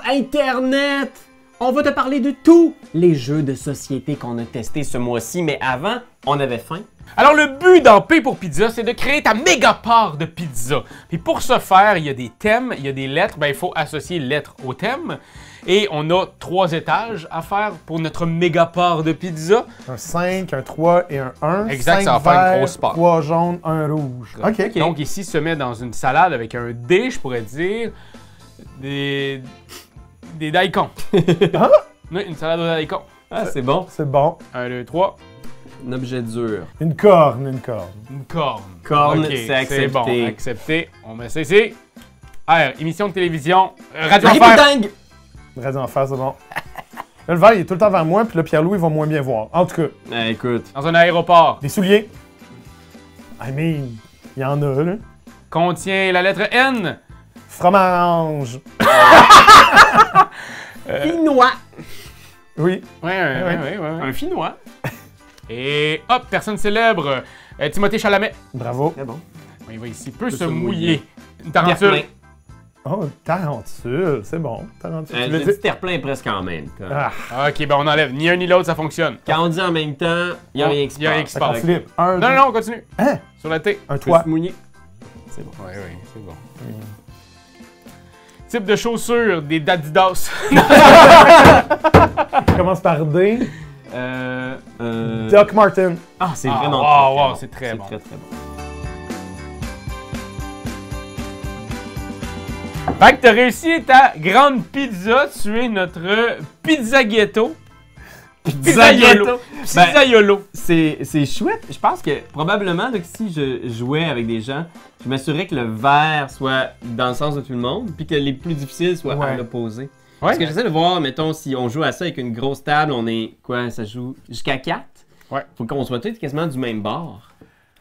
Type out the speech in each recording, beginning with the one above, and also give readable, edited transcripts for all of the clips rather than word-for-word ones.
Internet! On va te parler de tous les jeux de société qu'on a testés ce mois-ci, mais avant, on avait faim. Alors le but dans P pour Pizza, c'est de créer ta méga part de pizza. Puis pour ce faire, il y a des thèmes, il y a des lettres, ben il faut associer lettres au thème. Et on a 3 étages à faire pour notre méga part de pizza. Un 5, un 3 et un 1. Exact, 5 ça va faire une verts, grosse part. 3 jaunes, 1 rouge. OK. Donc ici se met dans une salade avec un D, je pourrais dire, des daikons. Ah! Oui, une salade aux daikons. Ah, c'est bon. C'est bon. 1, 2, 3. Un objet dur. Une corne, une corne. Une corne. Corne, Ok, c'est accepté. C'est bon, accepté. On met ça ici. R, émission de télévision. Radio Marie Enfer. Poutingue! Reste en face, c'est bon. Là, le verre, il est tout le temps vers moi, puis là, Pierre-Louis va moins bien voir. En tout cas, Écoute. Dans un aéroport. des souliers. I mean, il y en a, là. Contient la lettre N. Fromage. Finnois. Oui. Ouais. Un finnois. Et hop, personne célèbre. Timothée Chalamet. Bravo. Très bon. Il va ici, peut se se mouiller. Une Terre-plein. tarentule. Oh, tarentule, c'est bon. Tarentule. Tu Je veux dis dire- terre-plein presque en même temps. Ah, Ok, ben on enlève. Ni un ni l'autre, ça fonctionne. Quand on dit en même temps, il n'y a rien qui se Y a rien passe. qui se fait qu'on passe. flippe. Un, Non, deux- non, on continue. Hein? Sur la T. Un Peut toit. se mouiller. Ouais, c'est bon. Type de chaussures, des Adidas. Commence par D. Euh... Doc Martin. Ah, c'est Ah, vraiment wow, très wow, bon. c'est très bon. très bon. Fait que t'as réussi ta grande pizza. Tu es notre pizzaghetto. Pizzaiolo. Pizzaiolo. C'est chouette. Je pense que probablement là, que si je jouais avec des gens, je m'assurerais que le vert soit dans le sens de tout le monde, puis que les plus difficiles soient à Ouais. l'opposé. Ouais. Parce que j'essaie de voir, mettons, si on joue à ça avec une grosse table, on est quoi, ça joue jusqu'à 4. Ouais. Faut qu'on soit tous quasiment du même bord.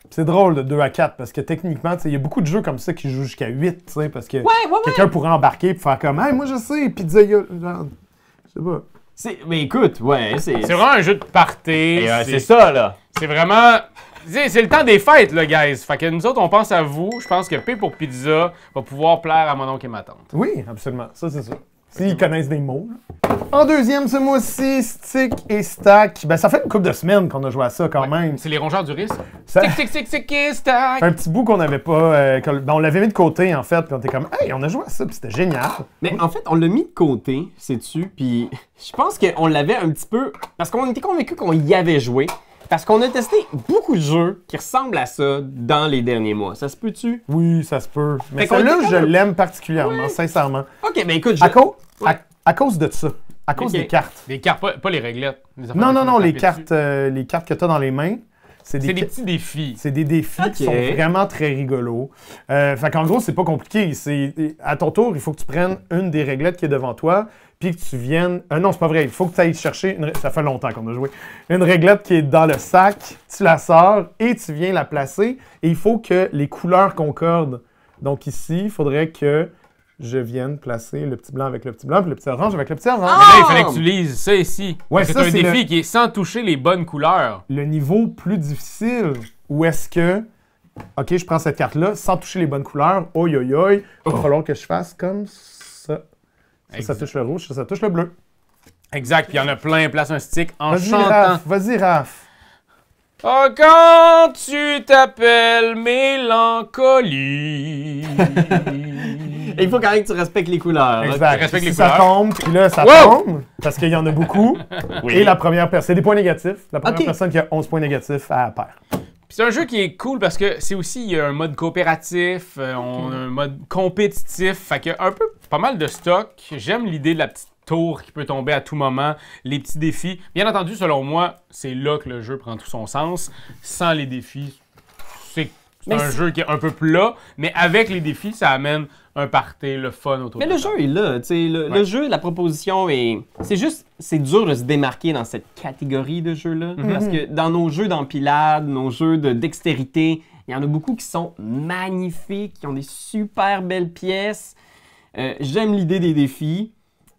C'est drôle de 2 à 4 parce que techniquement, il y a beaucoup de jeux comme ça qui jouent jusqu'à 8, tu sais, parce que quelqu'un pourrait embarquer et faire comme, hey, moi je sais, pizza, genre, je sais pas. Mais écoute, ouais, C'est vraiment un jeu de party. Et, c'est ça, là. C'est vraiment. C'est le temps des fêtes, là, guys. Fait que nous autres, on pense à vous. Je pense que P pour Pizza va pouvoir plaire à mon oncle et ma tante. Oui, absolument, ça c'est ça. S'ils connaissent des mots. Là. En deuxième ce mois-ci, Stick et Stack. Ben ça fait une couple de semaines qu'on a joué à ça quand même. C'est les rongeurs du risque. Ça Tic, et stack. fait un petit bout qu'on n'avait pas... on l'avait mis de côté en fait, puis on était comme, hey, on a joué à ça, puis c'était génial. Mais en fait, on l'a mis de côté, sais-tu, puis je pense qu'on l'avait un petit peu... Parce qu'on était convaincus qu'on y avait joué. Parce qu'on a testé beaucoup de jeux qui ressemblent à ça dans les derniers mois. Ça se peut-tu? Oui, ça se peut. Mais Fait qu'on celle-là, était je comme- l'aime particulièrement, sincèrement. Ok, ben écoute, À cause de ça. À cause Ok. des cartes. Des cartes, pas les réglettes. Les affaires Non, qu'il non, faut non, les taper dessus. cartes que tu as dans les mains, C'est des petits défis. c'est des défis qui Ok. sont vraiment très rigolos. Fait qu'en gros, c'est pas compliqué. À ton tour, il faut que tu prennes une des réglettes qui est devant toi, puis que tu viennes... non, c'est pas vrai. Il faut que tu ailles chercher... Ça fait longtemps qu'on a joué. Une réglette qui est dans le sac, tu la sors et tu viens la placer. Et il faut que les couleurs concordent. Donc ici, il faudrait que je vienne placer le petit blanc avec le petit blanc, puis le petit orange avec le petit orange. Mais là, il fallait que tu lises ça ici. Ouais, Parce que ça, c'est un c'est défi qui est sans toucher les bonnes couleurs. Le niveau plus difficile, où est-ce que, OK, je prends cette carte-là, sans toucher les bonnes couleurs, oi, oi, oi, il va falloir que je fasse comme ça. Ça touche le rouge, ça touche le bleu. Exact, puis il y en a plein, place un stick en Vas-y, chantant. Raph, vas-y, Raph. Oh, quand tu t'appelles Mélancolie. il faut quand même que tu respectes les couleurs. Exact. respecte Si les ça couleurs. tombe, puis là, ça Wow! tombe, parce qu'il y en a beaucoup. Oui. Et la première personne, c'est des points négatifs. La première OK. personne qui a 11 points négatifs, elle perd. Puis c'est un jeu qui est cool parce que c'est aussi, il y a un mode coopératif, on a un mode compétitif, fait qu'il y a un peu, pas mal de stock. J'aime l'idée de la petite tour qui peut tomber à tout moment, les petits défis. Bien entendu, selon moi, c'est là que le jeu prend tout son sens. Sans les défis, c'est un jeu qui est un peu plat, mais avec les défis, ça amène un party, le fun autour Mais de le ça. jeu est là, tu sais, le jeu, la proposition est... C'est dur de se démarquer dans cette catégorie de jeux-là. Parce que dans nos jeux d'empilade, nos jeux de dextérité, il y en a beaucoup qui sont magnifiques, qui ont des super belles pièces. J'aime l'idée des défis.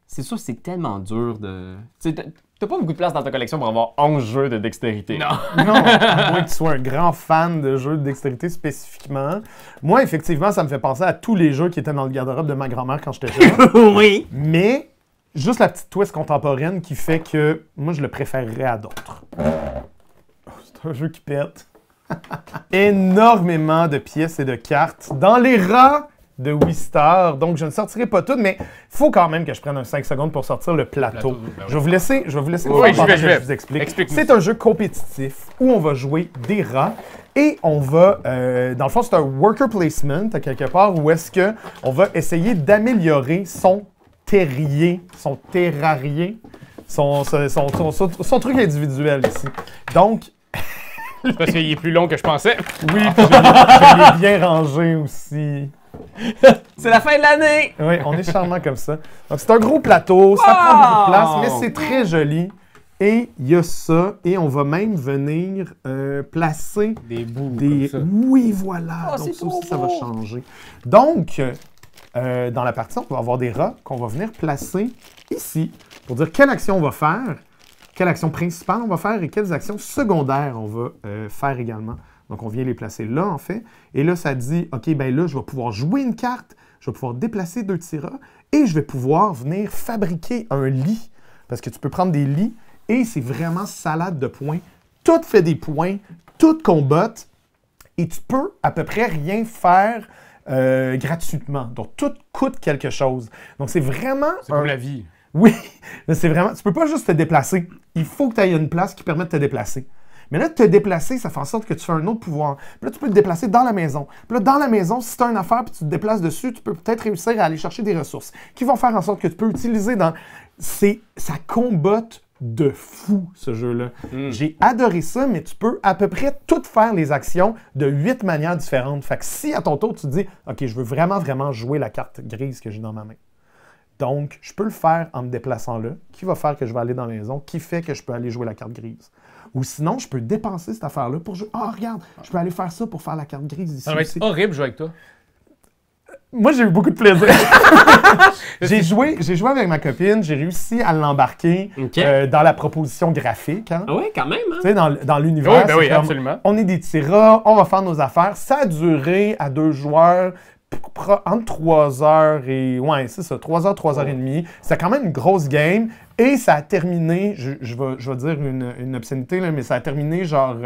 C'est sûr, c'est tellement dur de... Tu sais, t'as pas beaucoup de place dans ta collection pour avoir 11 jeux de dextérité. Non. Non, à moins que tu sois un grand fan de jeux de dextérité spécifiquement. Moi, effectivement, ça me fait penser à tous les jeux qui étaient dans le garde-robe de ma grand-mère quand j'étais jeune. Oui! Mais juste la petite twist contemporaine qui fait que moi, je le préférerais à d'autres. C'est un jeu qui pète. Énormément de pièces et de cartes dans les rangs de Wistar. Donc, je ne sortirai pas toutes, mais il faut quand même que je prenne un 5 secondes pour sortir le plateau. Ben oui. Je vais vous laisser Oui, je vous explique. Explique-nous. C'est un jeu compétitif où on va jouer des rats et on va, dans le fond, c'est un worker placement à quelque part où est-ce que on va essayer d'améliorer son terrier, son terrarier, son truc individuel ici. Donc, Parce qu'il est plus long que je pensais. oui, puis je l'ai bien rangé aussi. C'est la fin de l'année! Oui, on est charmant comme ça. Donc, c'est un gros plateau, ça prend beaucoup de place, mais c'est très joli. Et il y a ça, et on va même venir placer Des bouts des... comme ça. Oui, voilà! Oh, donc c'est ça trop aussi, ça va beau. changer. Donc, dans la partie, on va avoir des rats qu'on va venir placer ici pour dire quelle action on va faire, quelle action principale on va faire et quelles actions secondaires on va faire également. Donc, on vient les placer là, en fait. Et là, ça dit, OK, ben là, je vais pouvoir jouer une carte, je vais pouvoir déplacer 2 petits rats et je vais pouvoir venir fabriquer un lit. Parce que tu peux prendre des lits et c'est vraiment salade de points. Tout fait des points, tout combatte et tu peux à peu près rien faire gratuitement. Donc, tout coûte quelque chose. Donc, c'est vraiment... C'est comme la vie. Oui, mais c'est vraiment... Tu peux pas juste te déplacer. Il faut que tu aies une place qui permette de te déplacer. Mais là, te déplacer, ça fait en sorte que tu fais un autre pouvoir. Puis là, tu peux te déplacer dans la maison. Puis là, dans la maison, si tu as une affaire puis tu te déplaces dessus, tu peux peut-être réussir à aller chercher des ressources qui vont faire en sorte que tu peux utiliser dans... Ça combatte de fou, ce jeu-là. J'ai adoré ça, mais tu peux à peu près toutes faire les actions de 8 manières différentes. Fait que si à ton tour, tu te dis « OK, je veux vraiment, vraiment jouer la carte grise que j'ai dans ma main. » Donc, je peux le faire en me déplaçant là, qui va faire que je vais aller dans la maison, qui fait que je peux aller jouer la carte grise. Ou sinon, je peux dépenser cette affaire-là pour jouer. Ah, regarde, je peux aller faire ça pour faire la carte grise ici. Ça va être aussi. horrible de jouer avec toi. Moi, j'ai eu beaucoup de plaisir. j'ai joué avec ma copine, j'ai réussi à l'embarquer OK. dans la proposition graphique. Hein? Ah ouais, quand même, hein? Tu sais, dans l'univers. Oui, ben c'est oui, comme, absolument. on est des petits rats, on va faire nos affaires. Ça a duré à 2 joueurs entre 3 heures et... Ouais, c'est ça, 3 heures, 3 heures et demie. C'est quand même une grosse game. Et ça a terminé, je vais dire une obscénité, là, mais ça a terminé genre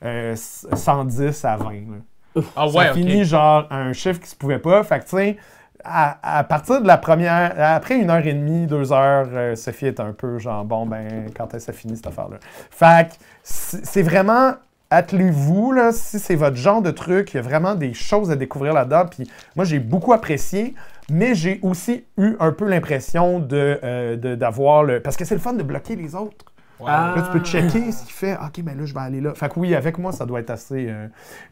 110 à 20. Là. Ah Ça ouais, a fini ok. genre à un chiffre qui se pouvait pas. Fait que tu sais, à partir de la première... Après 1h30, 2 heures, Sophie est un peu genre, bon, ben, quand est-ce que ça finit cette affaire-là? Fait que c'est vraiment... Attelez-vous, là, si c'est votre genre de truc, il y a vraiment des choses à découvrir là-dedans. Puis moi, j'ai beaucoup apprécié, mais j'ai aussi eu un peu l'impression d'avoir le... Parce que c'est le fun de bloquer les autres. Ouais. Ah. Là, tu peux checker ce qui fait « OK, ben là, je vais aller là. » Fait que oui, avec moi, ça doit être assez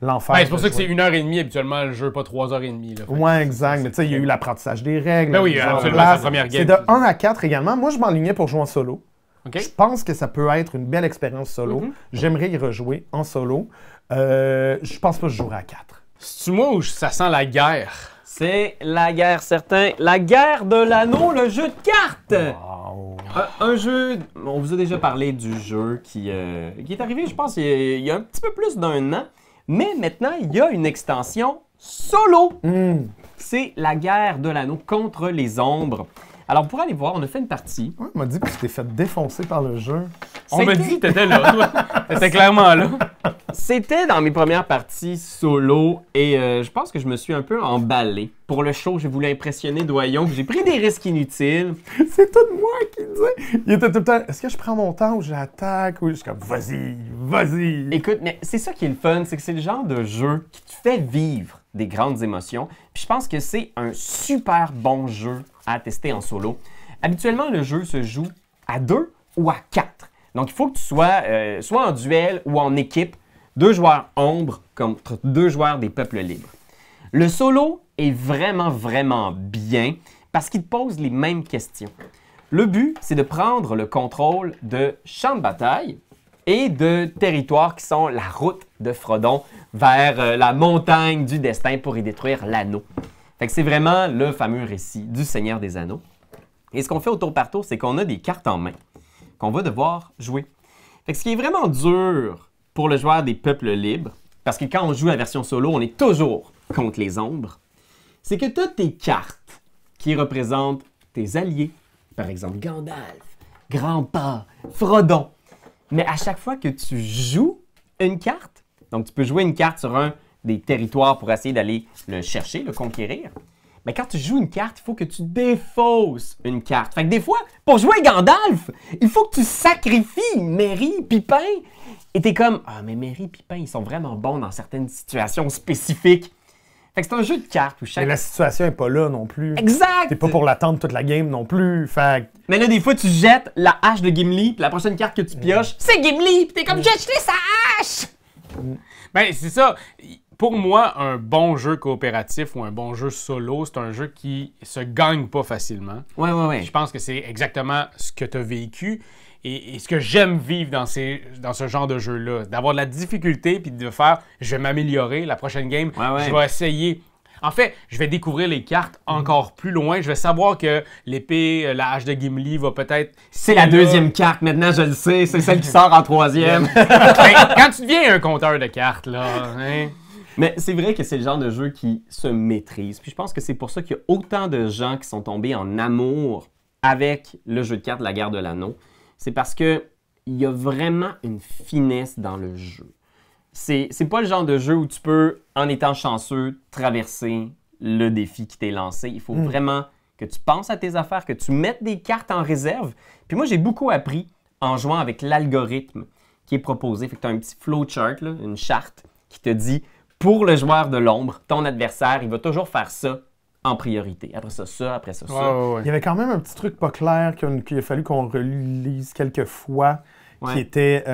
l'enfer. Ben, c'est pour ça que c'est jouer. 1h30 habituellement le jeu, pas 3h30. Là. Ouais, exact. Mais tu sais, il y a eu l'apprentissage des règles. Ben oui, la mise en absolument, place. c'est la première game. C'est de 1 à 4 également. Moi, je m'enlignais pour jouer en solo. OK? Je pense que ça peut être une belle expérience solo. J'aimerais y rejouer en solo. Je pense pas que je jouerai à 4. C'est-tu moi ou ça sent la guerre? C'est la guerre, certain. La guerre de l'anneau, le jeu de cartes! Wow. Un jeu, on vous a déjà parlé du jeu qui est arrivé, je pense, il y a un petit peu plus d'1 an. Mais maintenant, il y a une extension solo. C'est la guerre de l'anneau contre les ombres. Alors, pour aller voir, on a fait une partie. Ouais, on m'a dit que tu t'es fait défoncer par le jeu. On m'a C'était- dit que t'étais là, toi. T'étais clairement là. C'était dans mes premières parties solo et je pense que je me suis un peu emballé. Pour le show, j'ai voulu impressionner Doyon, j'ai pris des risques inutiles. C'est tout moi qui disais. Il était tout le temps, est-ce que je prends mon temps ou j'attaque? Ou je suis comme, vas-y, vas-y. Écoute, mais c'est ça qui est le fun, c'est que c'est le genre de jeu qui te fait vivre des grandes émotions. Puis je pense que c'est un super bon jeu à tester en solo. Habituellement, le jeu se joue à 2 ou à 4. Donc, il faut que tu sois soit en duel ou en équipe, 2 joueurs ombres contre 2 joueurs des peuples libres. Le solo est vraiment, vraiment bien parce qu'il te pose les mêmes questions. Le but, c'est de prendre le contrôle de champs de bataille et de territoires qui sont la route de Frodon vers la montagne du destin pour y détruire l'anneau. Fait que c'est vraiment le fameux récit du Seigneur des Anneaux. Et ce qu'on fait au tour par tour, c'est qu'on a des cartes en main qu'on va devoir jouer. Fait que ce qui est vraiment dur pour le joueur des peuples libres, parce que quand on joue la version solo, on est toujours contre les ombres, c'est que tu as tes cartes qui représentent tes alliés Par exemple, Gandalf, Grandpa, Frodon. Mais à chaque fois que tu joues une carte, donc tu peux jouer une carte sur un des territoires pour essayer d'aller le chercher, le conquérir. Mais quand tu joues une carte, il faut que tu défausses une carte. Fait que des fois, pour jouer Gandalf, il faut que tu sacrifies Merry, Pippin. Et t'es comme, ah, mais Merry, Pippin, ils sont vraiment bons dans certaines situations spécifiques. Fait que c'est un jeu de cartes où chaque... Mais la situation n'est pas là non plus. Exact! T'es pas pour l'attendre toute la game non plus. Fait Mais là, des fois, tu jettes la hache de Gimli, puis la prochaine carte que tu pioches, c'est Gimli! Puis t'es comme, j'ai jeté sa hache! Ben, c'est ça. Pour moi, un bon jeu coopératif ou un bon jeu solo, c'est un jeu qui se gagne pas facilement. Ouais. Je pense que c'est exactement ce que tu as vécu et ce que j'aime vivre dans ce genre de jeu-là. D'avoir de la difficulté puis de faire « je vais m'améliorer, la prochaine game, Ouais. je vais essayer ». En fait, je vais découvrir les cartes encore plus loin. Je vais savoir que l'épée, la hache de Gimli va peut-être... C'est la deuxième carte, maintenant je le sais, c'est celle qui sort en troisième. Ben, quand tu deviens un compteur de cartes, là... Hein? Mais c'est vrai que c'est le genre de jeu qui se maîtrise. Puis je pense que c'est pour ça qu'il y a autant de gens qui sont tombés en amour avec le jeu de cartes La Guerre de l'Anneau. C'est parce que il y a vraiment une finesse dans le jeu. C'est pas le genre de jeu où tu peux, en étant chanceux, traverser le défi qui t'est lancé. Il faut vraiment que tu penses à tes affaires, que tu mettes des cartes en réserve. Puis moi, j'ai beaucoup appris en jouant avec l'algorithme qui est proposé. Fait que tu as un petit flowchart, là, une charte qui te dit... Pour le joueur de l'ombre, ton adversaire, il va toujours faire ça en priorité. Après ça, après ça. Ouais. il y avait quand même un petit truc pas clair qu'il a fallu qu'on relise quelques fois, qui était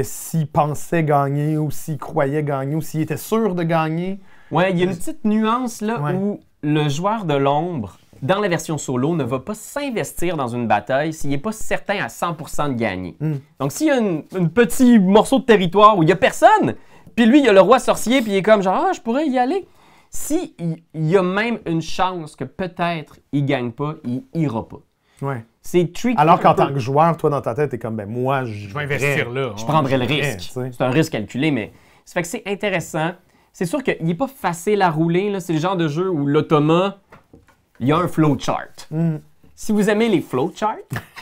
s'il pensait gagner ou s'il croyait gagner ou s'il était sûr de gagner. Ouais, il y a une petite nuance là où le joueur de l'ombre, dans la version solo, ne va pas s'investir dans une bataille s'il n'est pas certain à 100% de gagner. Donc s'il y a un petit morceau de territoire où il n'y a personne... Puis lui, il y a le roi sorcier, puis il est comme genre, ah, je pourrais y aller. Si il y a même une chance que peut-être il gagne pas, il ira pas. Ouais. C'est tricky. Alors qu'en tant que joueur, toi, dans ta tête, t'es comme, ben moi, Je vais investir là. Je prendrais le risque. t'sais. C'est un risque calculé, mais ça fait que c'est intéressant. C'est sûr qu'il n'est pas facile à rouler. Là. C'est le genre de jeu où l'automa, il y a un flowchart. Si vous aimez les flowcharts...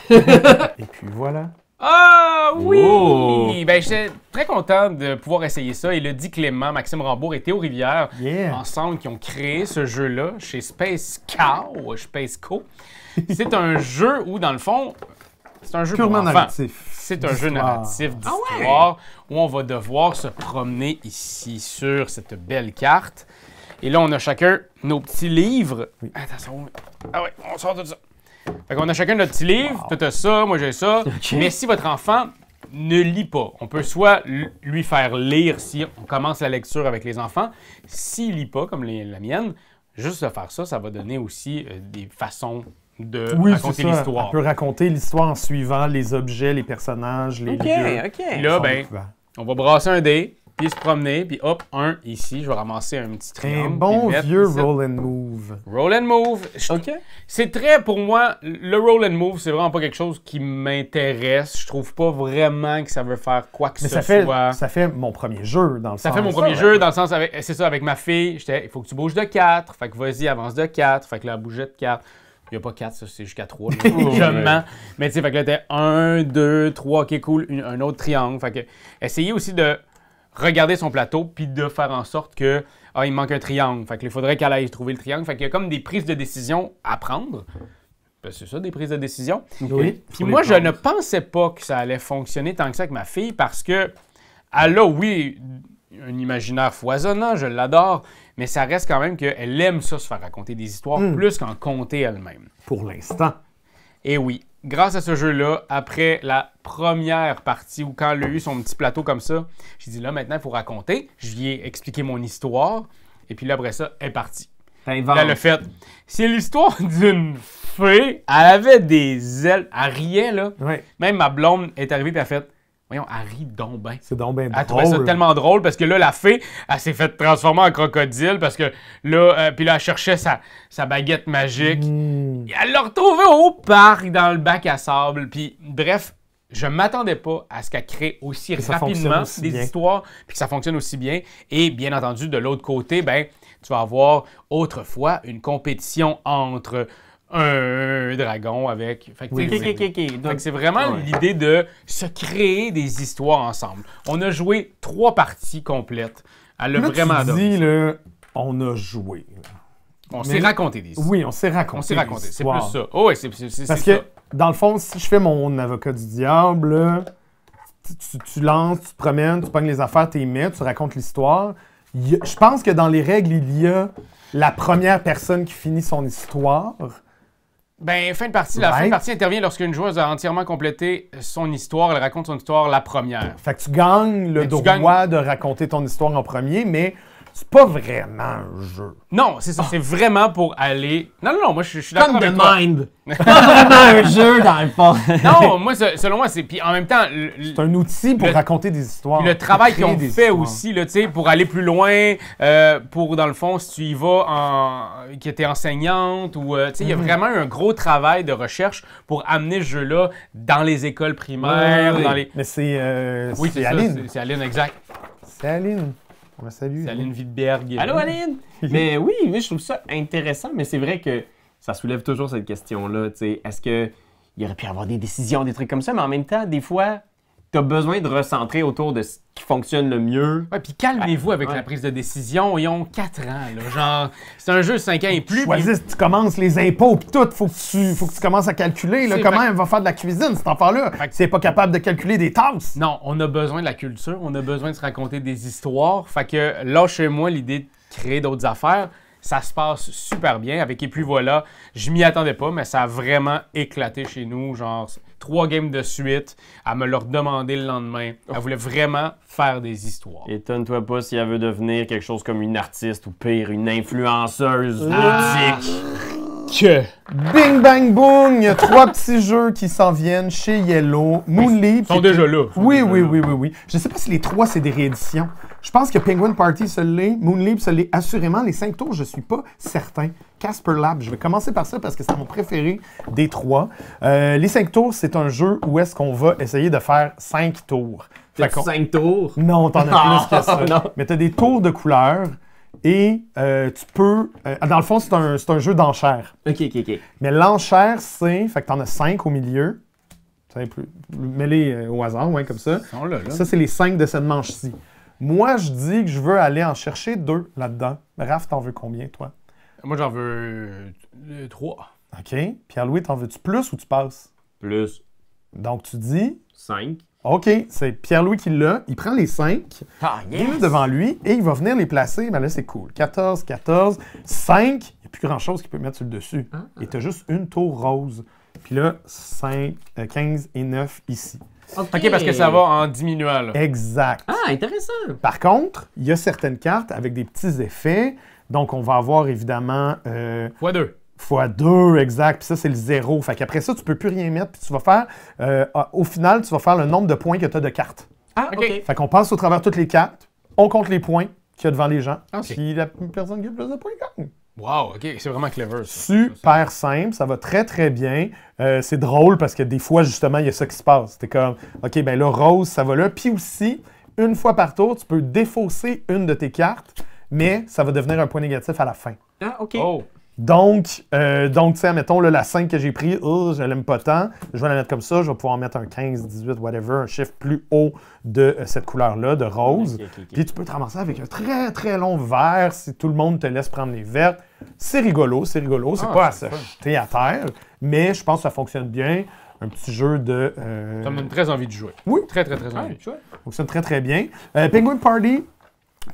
Et puis voilà. Ah oui! Oh! Ben, j'étais très content de pouvoir essayer ça. Et le dit Clément, Maxime Rambourg et Théo Rivière, ensemble, qui ont créé ce jeu-là chez Space Co. C'est un jeu où, dans le fond, c'est un jeu purement pour enfants. narratif. C'est un jeu narratif d'histoire où on va devoir se promener ici sur cette belle carte. Et là, on a chacun nos petits livres. Attention. Ah ouais, on sort de ça. Fait qu'on a chacun notre petit livre, toi t'as ça, moi j'ai ça. Okay. Mais si votre enfant ne lit pas, on peut soit lui faire lire si on commence la lecture avec les enfants. S'il lit pas, comme la mienne, juste de faire ça, ça va donner aussi des façons de raconter l'histoire. On peut raconter l'histoire en suivant les objets, les personnages, les lieux. Puis là, ben, on va brasser un dé, puis se promener, puis hop, un ici, je vais ramasser un petit triangle. Un bon puis vieux ici. roll and move. Roll and move. C'est très, pour moi, le roll and move, c'est vraiment pas quelque chose qui m'intéresse. Je trouve pas vraiment que ça veut faire quoi que ce soit. Ça fait mon premier jeu, dans le sens. Ça fait mon premier jeu, dans le sens, c'est ça, avec ma fille, il faut que tu bouges de 4. Fait que vas-y, avance de 4. Fait que là, bougeait de 4. Il n'y a pas 4, ça, c'est jusqu'à 3. Je mens. Mais tu sais, fait que là, t'es 1, 2, 3, ok, cool, un autre triangle. Fait que essayez aussi de regarder son plateau puis de faire en sorte que il manque un triangle. Fait que il faudrait qu'elle aille trouver le triangle. Fait qu'il y a comme des prises de décision à prendre. Ben, c'est ça, des prises de décision. Oui. Puis moi, je ne pensais pas que ça allait fonctionner tant que ça avec ma fille parce que elle a, oui, un imaginaire foisonnant, je l'adore, mais ça reste quand même qu'elle aime ça, se faire raconter des histoires plus qu'en compter elle-même. Pour l'instant. Et oui, grâce à ce jeu-là, après la première partie où quand elle a eu son petit plateau comme ça, j'ai dit là, maintenant, il faut raconter. Je lui ai expliqué mon histoire. Et puis là, après ça, elle est partie. Elle a fait. C'est l'histoire d'une fée. Elle avait des ailes. Elle riait, là. Ouais. Même ma blonde est arrivée et elle a fait. Voyons, elle rit donc ben. C'est donc ben Elle trouvait ça tellement drôle parce que là, la fée, elle s'est fait transformer en crocodile parce que là, puis là, elle cherchait sa baguette magique. Elle l'a retrouvée au parc dans le bac à sable. Puis bref, je m'attendais pas à ce qu'elle crée aussi rapidement des histoires puis que ça fonctionne aussi bien. Et bien entendu, de l'autre côté, ben, tu vas avoir autrefois une compétition entre un dragon avec. Fait que, Oui, tu sais, Ok. fait que Donc, c'est vraiment l'idée de se créer des histoires ensemble. On a joué 3 parties complètes. Elle a Là, vraiment tu adoré. dis, là, on a joué. Là. On s'est raconté des histoires. Oui, on s'est raconté. On s'est raconté. des C'est plus histoires. ça. Oh, ouais, c'est Parce ça. que, dans le fond, si je fais mon avocat du diable, là, tu lances, tu te promènes, tu pognes les affaires, tu les mets, tu racontes l'histoire. Je pense que dans les règles, il y a la première personne qui finit son histoire. Ben, fin de partie. La fin de partie intervient lorsqu'une joueuse a entièrement complété son histoire. Elle raconte son histoire la première. Fait que tu gagnes le droit de raconter ton histoire en premier, mais c'est pas vraiment un jeu. Non, c'est ça. C'est vraiment pour aller... Non, moi, je suis d'accord Comme avec The toi. Mind. Pas vraiment un jeu, dans le fond. Non, moi, selon moi, c'est... Puis en même temps... C'est un outil pour raconter des histoires. Puis le travail pour qu'ils créer ont des fait histoires. aussi, là, tu sais, pour aller plus loin, pour, dans le fond, si tu y vas qui était enseignante, ou, tu sais, il y a vraiment eu un gros travail de recherche pour amener ce jeu-là dans les écoles primaires, Oui. dans les... Mais c'est Oui, c'est ça, Aline. c'est Aline, exact. C'est Aline. On la salue. C'est Aline Wittberg. Allô, Aline? Mais oui, je trouve ça intéressant, mais c'est vrai que ça soulève toujours cette question-là, tu sais. Est-ce qu'il y aurait pu y avoir des décisions, des trucs comme ça, mais en même temps, des fois, tu as besoin de recentrer autour de ce qui fonctionne le mieux. Ouais, puis calmez-vous avec la prise de décision. Ils ont 4 ans, là. Genre, c'est un jeu de 5 ans et plus. Choisis, tu commences les impôts pis tout. Faut que tu commences à calculer là, C'est comment fait- elle va faire de la cuisine, cet enfant-là. Fait que- C'est pas capable de calculer des tasses. Non, on a besoin de la culture, on a besoin de se raconter des histoires. Fait que lâchez-moi l'idée de créer d'autres affaires. Ça se passe super bien. Avec Et puis voilà, je m'y attendais pas, mais ça a vraiment éclaté chez nous. Genre, 3 games de suite. Elle me l'a redemandé le lendemain. Elle voulait vraiment faire des histoires. Étonne-toi pas si elle veut devenir quelque chose comme une artiste ou pire, une influenceuse ludique. Que? Bing bang boom, il y a 3 petits jeux qui s'en viennent chez Yellow. Moonleap. Ils sont déjà là. Oui. Je sais pas si les 3 c'est des rééditions. Je pense que Penguin Party se l'est, Moonleap se l'est assurément. Les 5 tours, je suis pas certain. Casper Lab, je vais commencer par ça parce que c'est mon préféré des 3. Les 5 tours, c'est un jeu où est-ce qu'on va essayer de faire 5 tours. Fait Fait qu'on- 5 tours. Non, t'en as plus que ça. Non. Mais t'as des tours de couleurs et tu peux... dans le fond, c'est un jeu d'enchères. Ok. Mais l'enchère, c'est... Fait que t'en as 5 au milieu. Mets-les au hasard, ouais, comme ça. Ils sont là. Ça, c'est les 5 de cette manche-ci. Moi, je dis que je veux aller en chercher 2 là-dedans. Raph, t'en veux combien, toi? Moi, j'en veux 3. OK. Pierre-Louis, t'en veux-tu plus ou tu passes? Plus Donc, tu dis... 5. OK, c'est Pierre-Louis qui l'a. Il prend les 5. Ah, Il est devant lui et il va venir les placer. Ben là, c'est cool. 14, 5. Il n'y a plus grand-chose qu'il peut mettre sur le dessus. Et tu as juste une tour rose. Puis là, 5, 15 et 9 ici. OK, parce que ça va en diminuant, là. Exact. Ah, intéressant. Par contre, il y a certaines cartes avec des petits effets. Donc, on va avoir évidemment x2. x2, exact. Puis ça, c'est le 0. Fait qu'après ça, tu peux plus rien mettre. Puis tu vas faire, au final, tu vas faire le nombre de points que tu as de cartes. Ah, ok. Fait qu'on passe au travers toutes les cartes. On compte les points qu'il y a devant les gens. Ok. Puis la personne qui a le plus de points gagne. Wow, OK, c'est vraiment clever, ça. Super simple, ça va très très bien. C'est drôle parce que des fois, justement, il y a ça qui se passe. T'es comme, OK, ben là, rose, ça va là. Puis aussi, une fois par tour, tu peux défausser une de tes cartes, mais ça va devenir un point négatif à la fin. Ah, ok. Oh, Donc tu sais, mettons, là, la 5 que j'ai pris, je l'aime pas tant. Je vais la mettre comme ça. Je vais pouvoir mettre un 15, 18, whatever, un chiffre plus haut de cette couleur-là, de rose. Ok. Puis tu peux te ramasser avec un très, très long vert si tout le monde te laisse prendre les vertes. C'est rigolo. C'est pas à se jeter à terre, mais je pense que ça fonctionne bien. Un petit jeu de... ça me donne très envie de jouer. Oui. Très, très, très envie. chouette. fonctionne très, très bien. Penguin Party,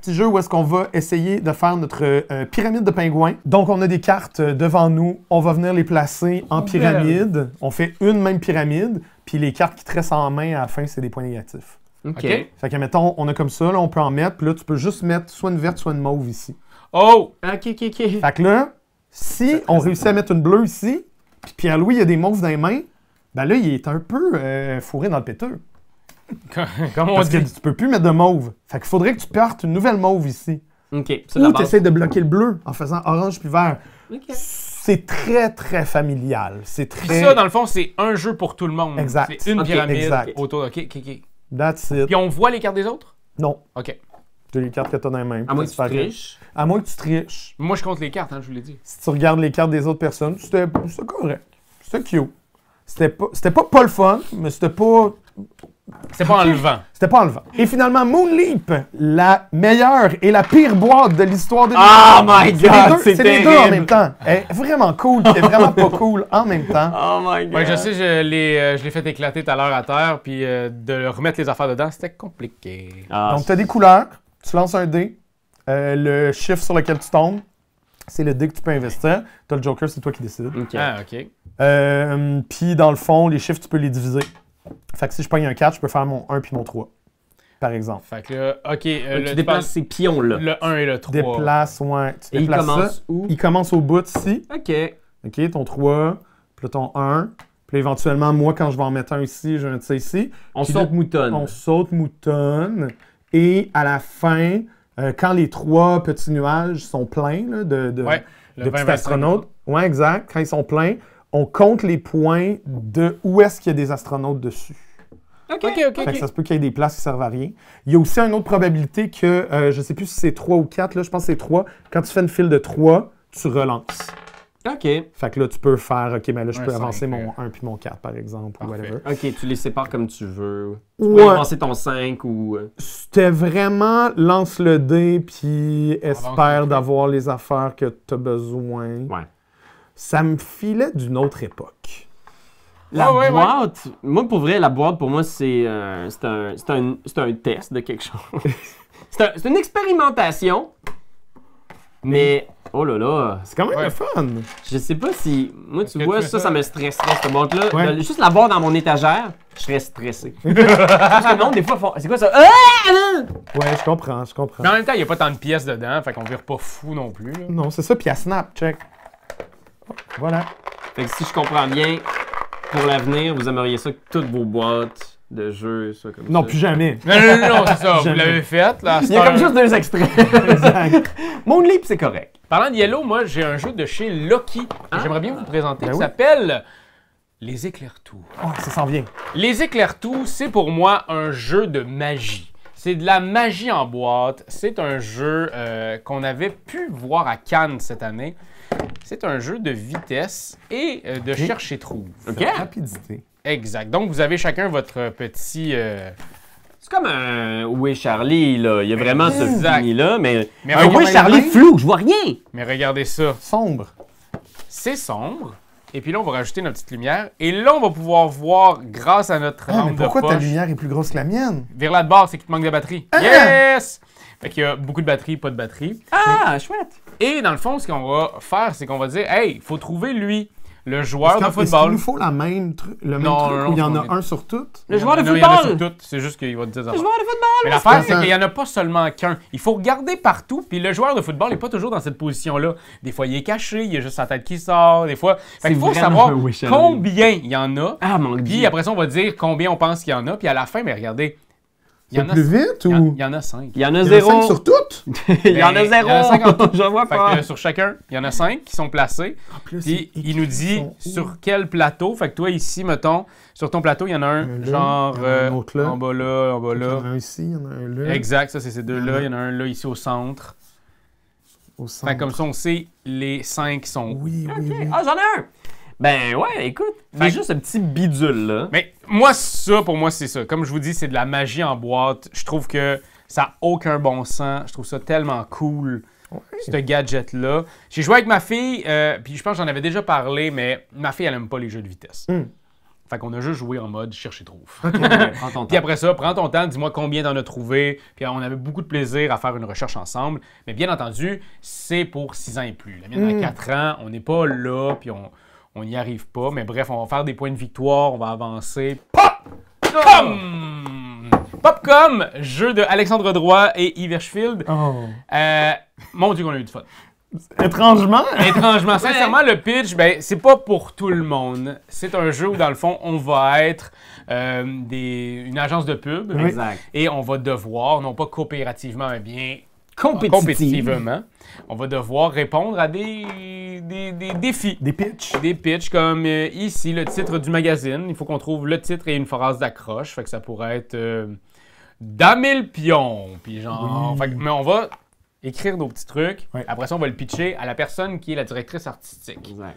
petit jeu où est-ce qu'on va essayer de faire notre pyramide de pingouins. Donc, on a des cartes devant nous. On va venir les placer en pyramide. On fait une même pyramide. Puis les cartes qui te restent en main à la fin, c'est des points négatifs. Ok. Fait que, mettons, on a comme ça. Là, on peut en mettre. Puis là, tu peux juste mettre soit une verte, soit une mauve ici. Oh! Ok. Fait que là, si on réussit à mettre une bleue ici, puis Pierre-Louis, il a des mauves dans les mains, ben là, il est un peu fourré dans le péteux. Comme on Parce que dit. tu peux plus mettre de mauve. Fait qu'il faudrait que tu partes une nouvelle mauve ici. Ok. C'est la Ou tu base. essaies de bloquer le bleu en faisant orange puis vert. Ok. C'est très, très familial. C'est Puis très... ça, dans le fond, c'est un jeu pour tout le monde. Exact. C'est une Ok, pyramide exact. autour. OK. That's it. Puis on voit les cartes des autres? Non. OK. Tu as les cartes que tu as dans les mains. À moins que tu triches. À moins que tu triches. Moi, je compte les cartes, hein, je vous l'ai dit. Si tu regardes les cartes des autres personnes, c'était correct. C'était cute. C'était pas le fun, mais c'était pas enlevant. C'était pas enlevant. Et finalement, Moonleap, la meilleure et la pire boîte de l'histoire de Oh my god, c'est les deux en même temps. Elle est vraiment cool, puis elle est vraiment pas cool en même temps. Oh my god. Ouais, je sais, je l'ai fait éclater tout à l'heure à terre, puis de remettre les affaires dedans, c'était compliqué. Ah, Donc, tu as des couleurs, tu lances un dé, le chiffre sur lequel tu tombes, c'est le dé que tu peux investir. Tu as le Joker, c'est toi qui décides. ok. Ah, OK. Puis, dans le fond, les chiffres, tu peux les diviser. Fait que si je pogne un 4, je peux faire mon 1 puis mon 3, par exemple. Fait que là, OK. Tu déplaces ces pions-là. Le 1 et le 3. Déplace, ouais. Tu Et il déplaces commence ça. où? Il commence au bout ici. Ok. OK, ton 3, puis là, ton 1. Puis là, éventuellement, moi, quand je vais en mettre un ici, je vais mettre ça ici. On Puis saute là, moutonne. On saute moutonne. Et à la fin, quand les 3 petits nuages sont pleins là, de Ouais, le petits 20-25. astronautes, ouais, exact, quand ils sont pleins, on compte les points de où est-ce qu'il y a des astronautes dessus. Ok. OK. Fait que ça se peut qu'il y ait des places qui servent à rien. Il y a aussi une autre probabilité que, je sais plus si c'est 3 ou 4, là, je pense que c'est 3. Quand tu fais une file de 3, tu relances. Ok. Fait que là, tu peux faire, OK, mais là, je Un peux 5, avancer là. mon 1 puis mon 4, par exemple, ou Parfait. whatever. Ok, tu les sépares comme tu veux. Tu Ouais. peux avancer ton 5 ou... C'était vraiment lance le dé puis espère le dé. d'avoir les affaires que tu as besoin. Ouais. Ça me filait d'une autre époque. La Ouais. boîte, moi pour vrai, la boîte pour moi c'est un test de quelque chose. c'est une expérimentation. Mais oh là là, C'est quand même Ouais. le fun. je sais pas si moi tu que vois tu fais ça, ça? ça me stresserait cette boîte là. Ouais. Juste la voir dans mon étagère, je serais stressé. Parce que non, des fois c'est quoi ça? Ah! Ouais, je comprends. Mais en même temps, il n'y a pas tant de pièces dedans, fait qu'on vire pas fou non plus. Là. Non, c'est ça, puis à Snap, check. Voilà. Fait que si je comprends bien, pour l'avenir, vous aimeriez ça que toutes vos boîtes de jeux soient comme Non, ça. plus jamais. Non, c'est ça. Vous Jamais. l'avez fait, là. Il y a comme juste 2 extraits. Exact. Moonleap, c'est correct. Parlant de Yellow, moi, j'ai un jeu de chez Lucky que j'aimerais bien vous présenter Ben qui oui. s'appelle Les Éclair-Tours. Oh, ça s'en vient. Les Éclair-Tours, c'est pour moi un jeu de magie. C'est de la magie en boîte. C'est un jeu qu'on avait pu voir à Cannes cette année. C'est un jeu de vitesse et de chercher-trouve. Ok. Rapidité. Exact. Donc, vous avez chacun votre petit... C'est comme un Oui Charlie, là. Il y a vraiment ce Exact. fini-là, mais Mais un regardez Oui Charlie main. flou, je vois rien. Mais regardez ça. Sombre. C'est sombre. Et puis là, on va rajouter notre petite lumière. Et là, on va pouvoir voir, grâce à notre Ah, mais lampe de pourquoi ta poche... lumière est plus grosse que la mienne? Vers là de bord, c'est qu'il te manque de batterie. Ah! Yes! Fait qu'il y a beaucoup de batterie, pas de batterie. Ah, chouette. Et dans le fond, ce qu'on va faire, c'est qu'on va dire, hey, il faut trouver lui, le joueur Est-ce de qu'il football. nous faut la même le même Non, truc non, où il y en non, a non. un sur toutes? Le joueur de Non, il y en a football. sur toutes. C'est juste qu'il va te dire ça. Le joueur de football. Mais l'affaire, c'est Attends. qu'il n'y en a pas seulement qu'un. Il faut regarder partout, puis le joueur de football n'est pas toujours dans cette position-là. Des fois, il est caché, il y a juste sa tête qui sort. Des fois, fait qu'il faut vraiment savoir un wish and combien il y en a. Ah, mon Puis dieu. après ça, on va dire combien on pense qu'il y en a. Puis à la fin, mais regardez, il y C'est en a, plus vite il y en- ou? il y en a 5. Il y en a Il y en a 5 zéro. sur toutes? Il y en a Ben, il y zéro. en a 50. Je vois Fait pas. que sur chacun, il y en a 5 qui sont placés. Puis là, Puis c'est il nous écrit, dit ils sont où? sur quel plateau. Fait que toi, ici, mettons, sur ton plateau, il y en a un, Un là, genre il y en a un autre là. en bas là, en bas Il y en là. a un ici, il y en a un là. Exact, ça c'est ces deux-là. Il y en a un là ici au centre. Au Fait centre. que comme ça, on sait les 5 qui sont où. Oui, oui, oui. Ah, j'en ai un. Ben ouais, écoute, Fait c'est que- juste un petit bidule là. Mais moi, ça, pour moi, c'est ça. Comme je vous dis, c'est de la magie en boîte. Je trouve que ça n'a aucun bon sens. Je trouve ça tellement cool, ce gadget-là. J'ai joué avec ma fille, puis je pense que j'en avais déjà parlé, mais ma fille, elle aime pas les jeux de vitesse. Fait qu'on a juste joué en mode chercher-trouve. Prends ton Puis temps. après ça, prends ton temps, dis-moi combien t'en as trouvé. Puis on avait beaucoup de plaisir à faire une recherche ensemble. Mais bien entendu, c'est pour 6 ans et plus. La mienne a 4 ans, on n'est pas là, puis on n'y arrive pas. Mais bref, on va faire des points de victoire, on va avancer. Popcom! Popcom, jeu de Alexandre Droit et Yves Hirschfield. Oh. Mon Dieu qu'on a eu du fun. Étrangement, Étrangement, sincèrement, le pitch, ben, c'est pas pour tout le monde. C'est un jeu où, dans le fond, on va être une agence de pub. Exact. Et on va devoir, non pas coopérativement, mais bien Compétitive. compétitivement, on va devoir répondre à des défis. des pitchs. Des pitchs comme ici, le titre du magazine. Il faut qu'on trouve le titre et une phrase d'accroche. Fait que ça pourrait être d'Amile Pion. Puis genre, mais on va écrire nos petits trucs. Ouais. Après ça, on va le pitcher à la personne qui est la directrice artistique. Exact.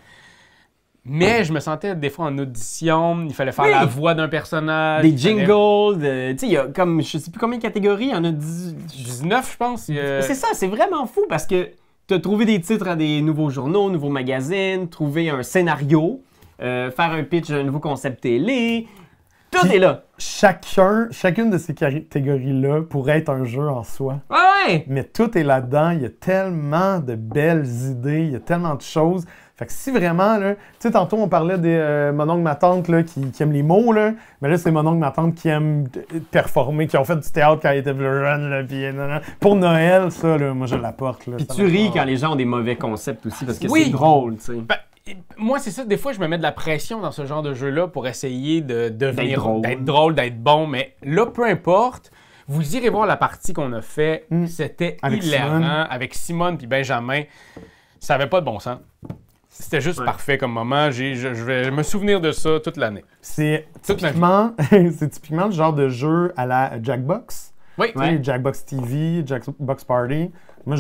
Mais je me sentais des fois en audition, il fallait faire la voix d'un personnage. Des jingles, tu sais, il y a comme, je sais plus combien de catégories, il y en a 19, je pense. C'est ça, c'est vraiment fou parce que tu as trouvé des titres à des nouveaux journaux, nouveaux magazines, trouver un scénario, faire un pitch d'un nouveau concept télé. Tout est là. Chacune de ces catégories-là pourrait être un jeu en soi. Ouais! Mais tout est là-dedans. Il y a tellement de belles idées, il y a tellement de choses. Fait que si vraiment, là, tu sais, tantôt on parlait des mon oncle, ma tante là, qui aiment les mots, là, mais là, c'est mon oncle, ma tante qui aiment performer, qui ont fait du théâtre quand ils étaient plus jeunes, là, puis pour Noël, ça, là, moi, je l'apporte. Puis tu ris quand les gens ont des mauvais concepts aussi parce que c'est drôle, tu sais. Ben, moi, c'est ça. Des fois, je me mets de la pression dans ce genre de jeu-là pour essayer de devenir... D'être drôle, d'être bon. Mais là, peu importe, vous irez voir la partie qu'on a fait. C'était hilarant. Avec Simone puis Benjamin. Ça avait pas de bon sens. C'était juste parfait comme moment. Je vais me souvenir de ça toute l'année. C'est typiquement le genre de jeu à la Jackbox. Oui. Tu sais, Jackbox TV, Jackbox Party. Moi,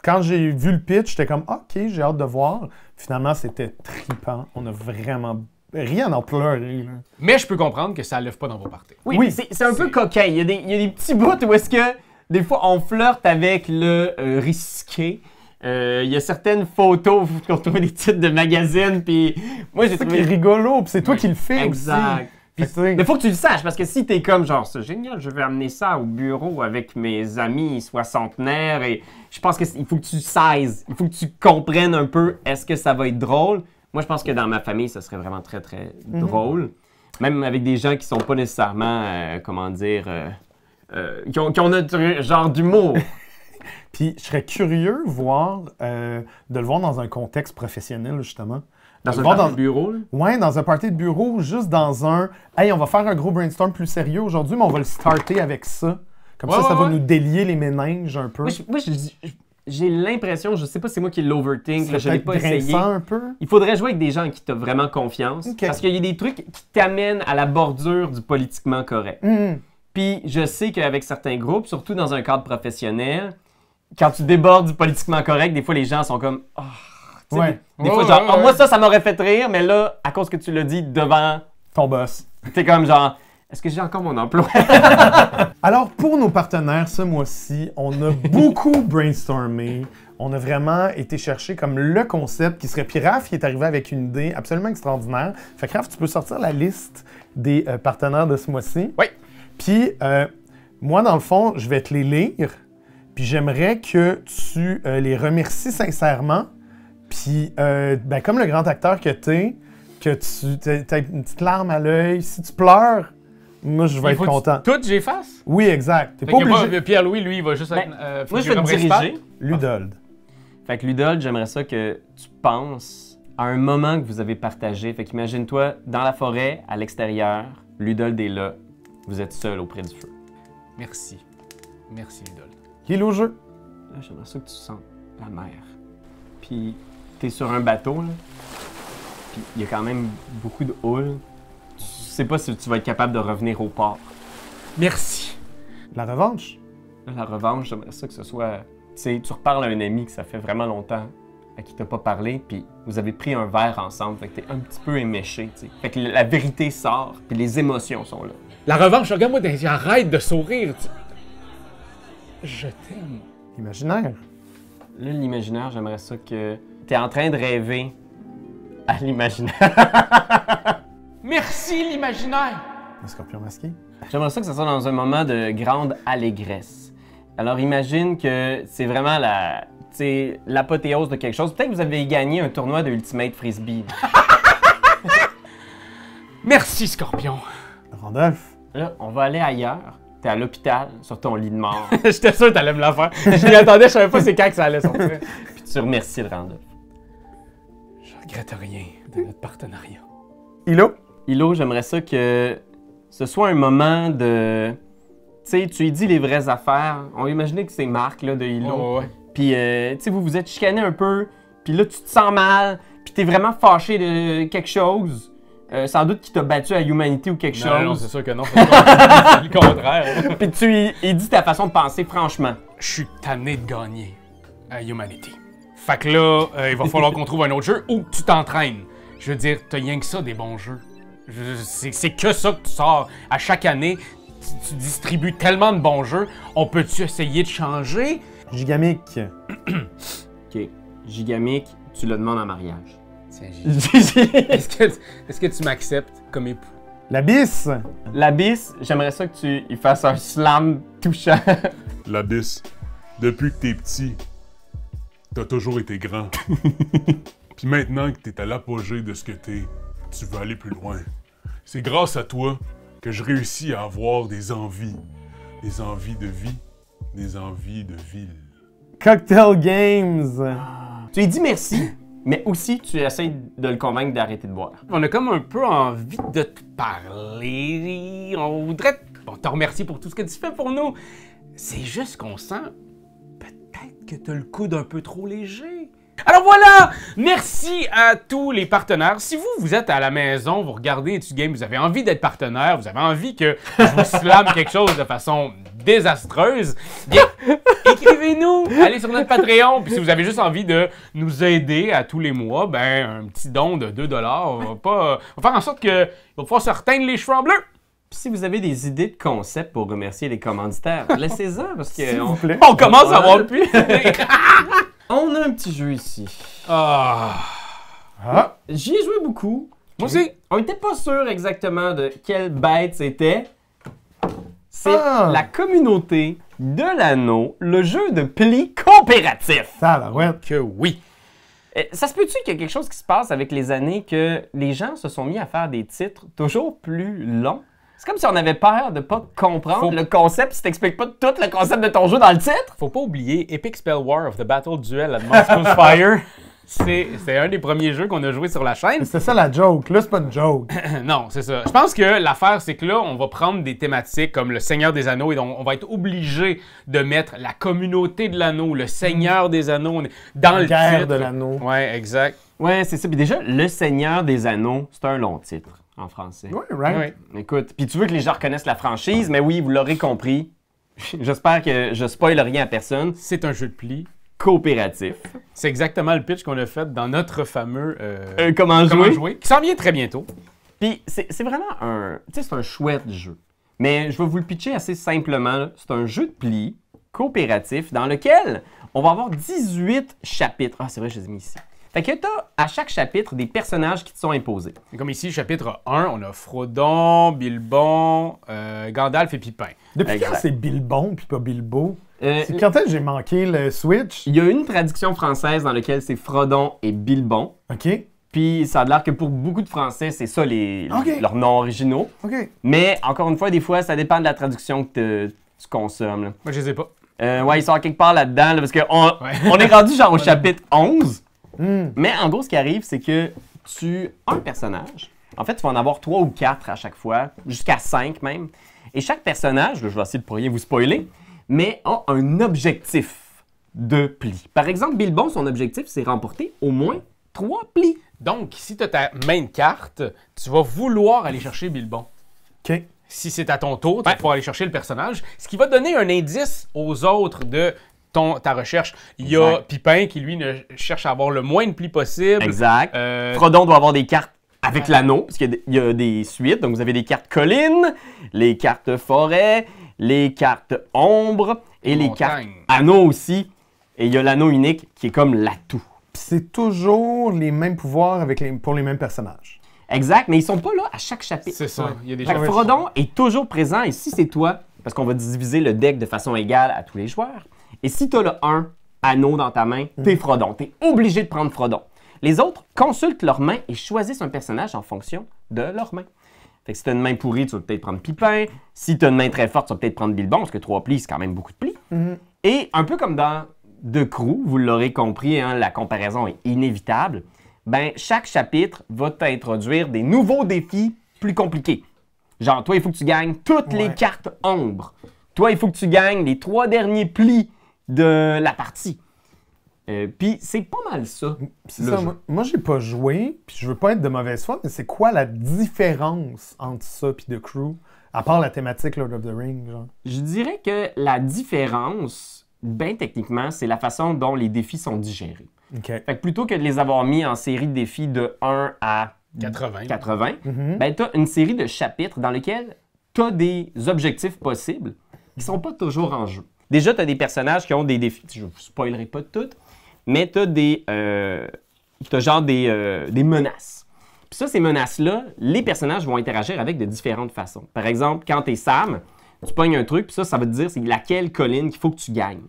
quand j'ai vu le pitch, j'étais comme, OK, j'ai hâte de voir. Finalement, c'était trippant. On a vraiment rien en pleuré. Là. Mais je peux comprendre que ça lève pas dans vos parties. Oui. C'est un peu coquin. Il y a des petits bouts où est-ce que, des fois, on flirte avec le risqué. Il y a certaines photos où on trouve des titres de magazines, puis moi, j'ai trouvé... C'est rigolo, puis c'est toi qui le fais exact. aussi. Mais faut que tu le saches, parce que si t'es comme genre, c'est génial, je vais amener ça au bureau avec mes amis soixantenaires, et je pense qu'il faut que tu saisisses, il faut que tu comprennes un peu, est-ce que ça va être drôle? Moi, je pense que dans ma famille, ça serait vraiment très, très drôle. Même avec des gens qui sont pas nécessairement, qui ont notre genre d'humour. Puis je serais curieux de le voir dans un contexte professionnel, justement. Dans un party de bureau, là? Ouais, dans un party de bureau, juste dans un... Hey, on va faire un gros brainstorm plus sérieux aujourd'hui, mais on va le starter avec ça. Comme ça va nous délier les méninges un peu. Moi, j'ai l'impression, je sais pas si c'est moi qui l'overthink, là, je l'ai pas essayé. Un peu. Il faudrait jouer avec des gens en qui tu as vraiment confiance. Okay. Parce qu'il y a des trucs qui t'amènent à la bordure du politiquement correct. Puis je sais qu'avec certains groupes, surtout dans un cadre professionnel, quand tu débordes du politiquement correct, des fois les gens sont comme... Oh. Des fois, genre, moi ça m'aurait fait rire, mais là, à cause que tu l'as dit devant... Ton boss. T'es comme genre... Est-ce que j'ai encore mon emploi? Alors, pour nos partenaires, ce mois-ci, on a beaucoup brainstormé. On a vraiment été chercher comme le concept qui serait... Puis Raph, il est arrivé avec une idée absolument extraordinaire. Fait que Raph, tu peux sortir la liste des partenaires de ce mois-ci. Oui. Puis, moi, dans le fond, je vais te les lire. Puis j'aimerais que tu les remercies sincèrement. Puis, comme le grand acteur que t'es, que tu aies une petite larme à l'œil. Si tu pleures... Moi, je vais être content. Tout, j'efface? Oui, exact. T'es pas obligé. Pierre-Louis, lui, il va juste être. Moi, je vais te diriger. Ludold. Fait que Ludold, j'aimerais ça que tu penses à un moment que vous avez partagé. Fait qu'imagine-toi, dans la forêt, à l'extérieur, Ludold est là. Vous êtes seul auprès du feu. Merci. Merci, Ludold. Qui est au jeu? Là, j'aimerais ça que tu sens la mer. Puis, t'es sur un bateau, là. Puis, il y a quand même beaucoup de houle. Je sais pas si tu vas être capable de revenir au port. Merci. La revanche? La revanche, j'aimerais ça que ce soit... Tu sais, tu reparles à un ami que ça fait vraiment longtemps, à qui t'as pas parlé, puis vous avez pris un verre ensemble, fait que t'es un petit peu éméché, tu sais. Fait que la vérité sort, puis les émotions sont là. La revanche, regarde-moi dans les yeux, arrête de sourire. Je t'aime. Imaginaire. Là, l'imaginaire, j'aimerais ça que t'es en train de rêver à l'imaginaire. Merci, l'imaginaire! Le scorpion masqué. J'aimerais ça que ça soit dans un moment de grande allégresse. Alors, imagine que c'est vraiment l'apothéose de quelque chose. Peut-être que vous avez gagné un tournoi de Ultimate Frisbee. Merci, Scorpion. Randolph. Là, on va aller ailleurs. T'es à l'hôpital, sur ton lit de mort. J'étais sûr que t'allais me la faire. Je m'y attendais, je savais pas c'est quand que ça allait sortir. Puis tu remercies le Randolph. Je regrette rien de notre partenariat. Hilo, j'aimerais ça que ce soit un moment de... Tu sais, tu lui dis les vraies affaires. On va imaginer que c'est Marc, là, de Hilo. Oh, ouais. Puis, tu sais, vous êtes chicané un peu. Puis là, tu te sens mal. Puis t'es vraiment fâché de quelque chose. sans doute qu'il t'a battu à Humanity ou quelque chose. Non, c'est sûr que non. C'est le contraire. Puis il dit ta façon de penser franchement. Je suis tanné de gagner à Humanity. Fait que là, il va falloir qu'on trouve un autre jeu où tu t'entraînes. Je veux dire, t'as rien que ça, des bons jeux. C'est que ça que tu sors à chaque année. Tu distribues tellement de bons jeux. On peut-tu essayer de changer? Gigamic. OK. Gigamic, tu le demandes en mariage. Tiens, Est-ce que tu m'acceptes comme époux? L'Abyss. L'Abyss, j'aimerais ça que tu y fasses un slam touchant. L'Abyss, depuis que t'es petit, t'as toujours été grand. Puis maintenant que t'es à l'apogée de ce que t'es, tu veux aller plus loin. C'est grâce à toi que je réussis à avoir des envies de vie, des envies de ville. Cocktail Games. Tu lui dis merci, mais aussi tu essaies de le convaincre d'arrêter de boire. On a comme un peu envie de te parler. On voudrait te remercier pour tout ce que tu fais pour nous. C'est juste qu'on sent peut-être que t'as le coude un peu trop léger. Alors voilà! Merci à tous les partenaires. Si vous êtes à la maison, vous regardez Etu Game, vous avez envie d'être partenaire, vous avez envie que je vous slame quelque chose de façon désastreuse, bien, écrivez-nous, allez sur notre Patreon, puis si vous avez juste envie de nous aider à tous les mois, ben un petit don de 2$ va faire en sorte que va pouvoir se reteindre les cheveux en bleu. Puis si vous avez des idées de concepts pour remercier les commanditaires, laissez-en parce que S'il vous plaît. On commence à avoir plus. On a un petit jeu ici. Ah. J'y ai joué beaucoup. Moi aussi. On n'était pas sûr exactement de quelle bête c'était. C'est la communauté de l'anneau, le jeu de pli coopératif. Ça, la ouais. Que oui. Ça se peut-tu qu'il y a quelque chose qui se passe avec les années que les gens se sont mis à faire des titres toujours plus longs? C'est comme si on avait peur de pas comprendre le concept si t'expliques pas tout le concept de ton jeu dans le titre. Faut pas oublier Epic Spell War of the Battle Duel at Monstrous Fire. C'est un des premiers jeux qu'on a joué sur la chaîne. C'est ça la joke. Là, c'est pas une joke. Non, c'est ça. Je pense que l'affaire, c'est que là, on va prendre des thématiques comme le Seigneur des Anneaux et donc on va être obligé de mettre la communauté de l'anneau, le Seigneur des Anneaux dans le Guerre titre. de l'anneau. Ouais, exact. Ouais, c'est ça. Puis déjà, le Seigneur des Anneaux, c'est un long titre en français. Ouais, right. Ouais. Écoute, puis tu veux que les gens reconnaissent la franchise, mais oui, vous l'aurez compris. J'espère que je spoil rien à personne. C'est un jeu de pli. Coopératif. C'est exactement le pitch qu'on a fait dans notre fameux Comment jouer? Qui s'en vient très bientôt. Puis c'est vraiment un... Tu sais, c'est un chouette jeu. Mais je vais vous le pitcher assez simplement. Là. C'est un jeu de pli coopératif dans lequel on va avoir 18 chapitres. Ah, c'est vrai, je les ai mis ici. Fait que t'as à chaque chapitre des personnages qui te sont imposés. Comme ici, chapitre 1, on a Frodon, Bilbon, Gandalf et Pipin. Depuis Exact. quand c'est Bilbon puis pas Bilbo? Euh, C'est quand est-ce que j'ai manqué le Switch? Il y a une traduction française dans laquelle c'est Frodon et Bilbon. OK. Puis ça a l'air que pour beaucoup de Français, c'est ça leurs noms originaux. OK. Mais encore une fois, des fois, ça dépend de la traduction que tu consommes. Là. Moi, je les ai pas. Ouais, ils sont quelque part là-dedans, là, parce qu'on est rendu genre au chapitre 11. Mais en gros, ce qui arrive, c'est que tu as un personnage. En fait, tu vas en avoir 3 ou 4 à chaque fois, jusqu'à 5 même. Et chaque personnage, là, je vais essayer de pas rien vous spoiler, mais a un objectif de pli. Par exemple, Bilbon, son objectif, c'est remporter au moins 3 plis. Donc, si tu as ta main de carte, tu vas vouloir aller chercher Bilbon. OK. Si c'est à ton tour, tu vas pouvoir aller chercher le personnage, ce qui va donner un indice aux autres de ta recherche. Il y a Exact. Pipin qui, lui, ne cherche à avoir le moins de plis possible. Exact. Frodon doit avoir des cartes avec l'anneau, parce qu'il y a des suites. Donc, vous avez des cartes collines, les cartes forêt, les cartes ombre et les cartes Montagne. anneau aussi. Et il y a l'anneau unique qui est comme l'atout. Puis c'est toujours les mêmes pouvoirs pour les mêmes personnages. Exact, mais ils sont pas là à chaque chapitre. C'est ça. Il y a des Fait que choses. Frodon est toujours présent, et si c'est toi, parce qu'on va diviser le deck de façon égale à tous les joueurs, et si tu as le 1 anneau dans ta main, t'es Frodon. T'es obligé de prendre Frodon. Les autres consultent leurs mains et choisissent un personnage en fonction de leurs mains. Fait que si tu as une main pourrie, tu vas peut-être prendre Pipin. Si tu as une main très forte, tu vas peut-être prendre Bilbon, parce que 3 plis, c'est quand même beaucoup de plis. Et un peu comme dans The Crew, vous l'aurez compris, hein, la comparaison est inévitable. Ben, chaque chapitre va t'introduire des nouveaux défis plus compliqués. Genre, toi, il faut que tu gagnes toutes les cartes ombre. Toi, il faut que tu gagnes les 3 derniers plis de la partie. Puis c'est pas mal ça. C'est le ça, jeu. moi j'ai pas joué, puis je veux pas être de mauvaise foi, mais c'est quoi la différence entre ça et The Crew? À part la thématique Lord of the Rings, genre. Je dirais que la différence, ben techniquement, c'est la façon dont les défis sont digérés. OK. Fait que plutôt que de les avoir mis en série de défis de 1 à 80, Mhm. ben t'as une série de chapitres dans lesquels t'as des objectifs possibles qui sont pas toujours en jeu. Déjà, t'as des personnages qui ont des défis. Je vous spoilerai pas toutes, mais t'as genre des menaces. Puis ça, ces menaces-là, les personnages vont interagir avec de différentes façons. Par exemple, quand t'es Sam, tu pognes un truc, puis ça veut te dire c'est laquelle colline qu'il faut que tu gagnes.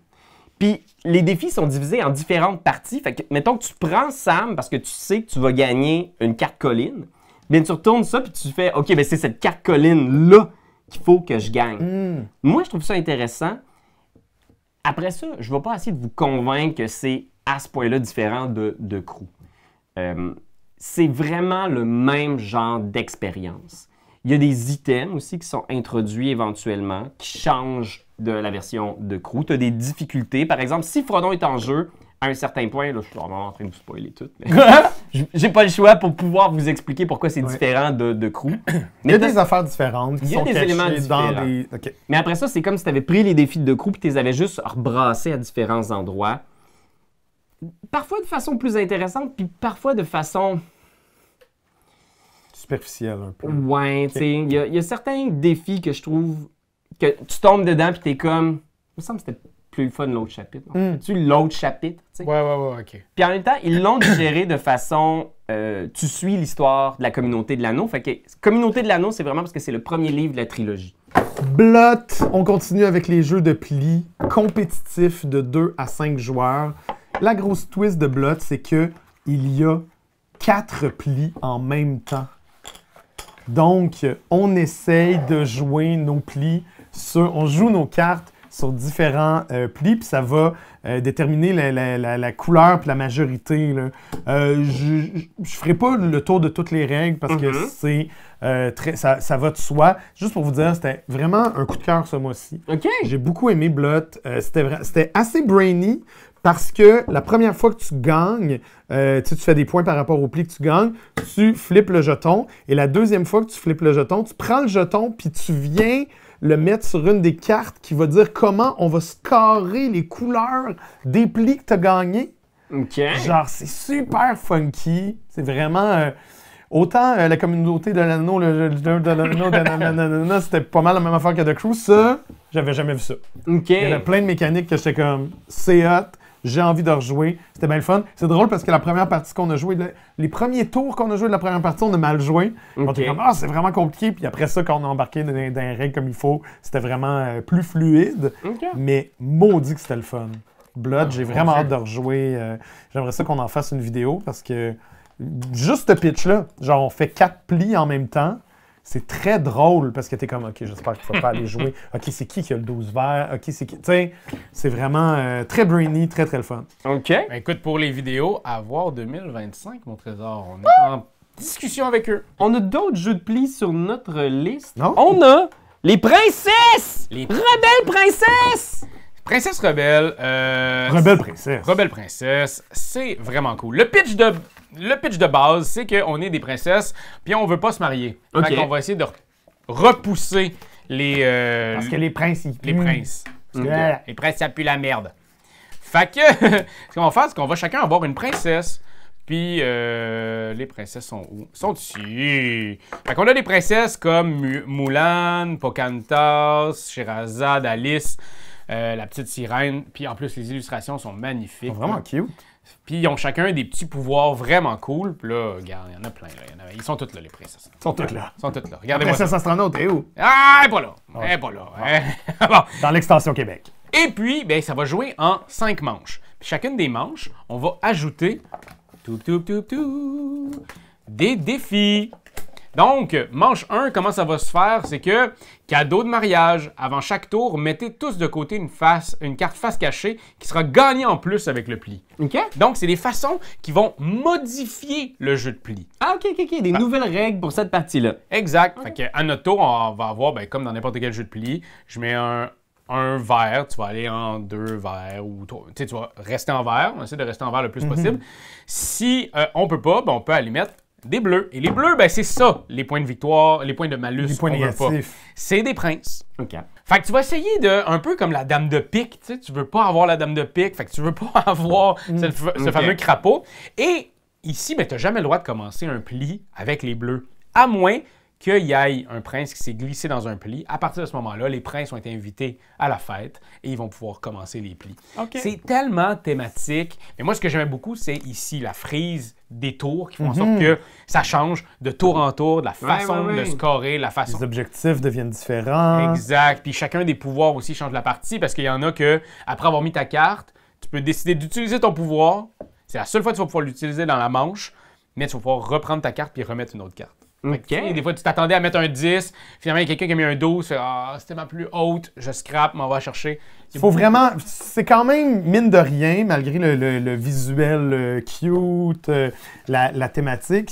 Puis les défis sont divisés en différentes parties. Fait que, mettons que tu prends Sam parce que tu sais que tu vas gagner une carte colline. Bien, tu retournes ça, puis tu fais OK, ben c'est cette carte colline-là qu'il faut que je gagne. Moi, je trouve ça intéressant. Après ça, je ne vais pas essayer de vous convaincre que c'est à ce point-là différent de Crew. C'est vraiment le même genre d'expérience. Il y a des items aussi qui sont introduits éventuellement, qui changent de la version de Crew. Tu as des difficultés. Par exemple, si Frodon est en jeu, à un certain point, là, je suis vraiment en train de vous spoiler tout, mais j'ai pas le choix pour pouvoir vous expliquer pourquoi c'est différent de Crew. Il y a des affaires différentes qui Il y a sont des cachées éléments dans différents. des... OK. Mais après ça, c'est comme si tu avais pris les défis de Crew et tu les avais juste rebrassés à différents endroits. Parfois de façon plus intéressante, puis parfois de façon... Superficielle un peu. Ouais, tu sais, il y a certains défis que je trouve que tu tombes dedans puis t'es comme... Il me semble que c'était plus fun l'autre chapitre. Tu l'autre chapitre, tu sais. Ouais, OK. Puis en même temps, ils l'ont digéré de façon... tu suis l'histoire de la Communauté de l'Anneau. Fait que Communauté de l'Anneau, c'est vraiment parce que c'est le premier livre de la trilogie. Blot, on continue avec les jeux de plis compétitifs de 2 à 5 joueurs. La grosse twist de Blot, c'est que il y a 4 plis en même temps. Donc, on essaye de jouer nos plis on joue nos cartes sur différents plis, puis ça va déterminer la couleur puis la majorité. Là. Je ferai pas le tour de toutes les règles parce que c'est ça va de soi. Juste pour vous dire, c'était vraiment un coup de cœur ce mois-ci. OK. J'ai beaucoup aimé Blot. C'était assez brainy parce que la première fois que tu gagnes, tu fais des points par rapport au pli que tu gagnes, tu flippes le jeton. Et la deuxième fois que tu flippes le jeton, tu prends le jeton puis tu viens le mettre sur une des cartes qui va dire comment on va scorer les couleurs des plis que tu as gagnés. OK. Genre, c'est super funky. C'est vraiment... autant la Communauté de l'Anneau, le jeu de l'Anneau, c'était pas mal la même affaire que The Crew. Ça, j'avais jamais vu ça. OK. Il y avait plein de mécaniques que j'étais comme, c'est hot, j'ai envie de rejouer. C'était bien le fun. C'est drôle parce que la première partie qu'on a joué, les premiers tours qu'on a joué de la première partie, on a mal joué. On était comme, c'est vraiment compliqué. Puis après ça, quand on a embarqué dans les règles comme il faut, c'était vraiment plus fluide. OK. Mais maudit que c'était le fun. Blood, j'ai vraiment hâte de rejouer. J'aimerais ça qu'on en fasse une vidéo parce que juste ce pitch-là, genre on fait 4 plis en même temps, c'est très drôle parce que t'es comme, OK, j'espère qu'il ne faut pas aller jouer. OK, c'est qui a le 12 vert? OK, c'est qui? Tu sais, c'est vraiment très brainy, très, très le fun. OK. Ben, écoute, pour les vidéos, à voir 2025, mon trésor. On est en discussion avec eux. On a d'autres jeux de plis sur notre liste. Non? On a les princesses! Les rebelles princesses! Princesse Rebelle. Rebelle princesse. Rebelle Princesse, c'est vraiment cool. Le pitch de base, c'est qu'on est des princesses, puis on veut pas se marier. OK. Fait qu'on va essayer de repousser les... Parce que les princes, ils les princes. Parce que Ouais. les princes, ça pue la merde. Fait que, ce qu'on va faire, c'est qu'on va chacun avoir une princesse. Puis, les princesses sont où? Sont ici. Fait qu'on a des princesses comme Mulan, Pocahontas, Sherazade, Alice, la petite sirène. Puis, en plus, les illustrations sont magnifiques. Vraiment cute. Puis, ils ont chacun des petits pouvoirs vraiment cool. Puis là, regarde, il y en a plein. Là. Ils sont toutes là, les princesses. Ils sont toutes là. Ils sont toutes là. Regardez-moi ça. Princesse astronaute, t'es où? Ah, elle est pas là. Elle est pas là. Bon. Dans l'extension Québec. Et puis, ben, ça va jouer en 5 manches. Puis chacune des manches, on va ajouter des défis. Donc, manche 1, comment ça va se faire? C'est que, cadeau de mariage, avant chaque tour, mettez tous de côté une carte face cachée qui sera gagnée en plus avec le pli. OK. Donc, c'est des façons qui vont modifier le jeu de pli. Ah, OK. Des nouvelles règles pour cette partie-là. Exact. Fait que, à notre tour, on va avoir, ben, comme dans n'importe quel jeu de pli, je mets un un verre, tu vas aller en 2 verres ou tu vas rester en vert. On essaie de rester en vert le plus possible. Si on peut pas, ben, on peut aller mettre des bleus. Et les bleus, ben, c'est ça, les points de victoire, les points de malus. Les points négatifs. C'est des princes. OK. Fait que tu vas essayer de, un peu comme la dame de pique, tu sais, tu veux pas avoir la dame de pique, fait que tu veux pas avoir ce fameux crapaud. Et ici, ben, tu n'as jamais le droit de commencer un pli avec les bleus, à moins qu'il y ait un prince qui s'est glissé dans un pli. À partir de ce moment-là, les princes ont été invités à la fête et ils vont pouvoir commencer les plis. OK. C'est tellement thématique. Mais moi, ce que j'aimais beaucoup, c'est ici la frise des tours qui font en sorte que ça change de tour en tour, de la façon de scorer, la façon... Les objectifs deviennent différents. Exact. Puis chacun des pouvoirs aussi change la partie parce qu'il y en a que, après avoir mis ta carte, tu peux décider d'utiliser ton pouvoir. C'est la seule fois que tu vas pouvoir l'utiliser dans la manche, mais tu vas pouvoir reprendre ta carte puis remettre une autre carte. OK. Des fois, tu t'attendais à mettre un 10, finalement, il y a quelqu'un qui a mis un 12, fait, c'était ma plus haute, je scrape, m'en va chercher. Il faut vraiment... C'est quand même, mine de rien, malgré le visuel cute, la thématique,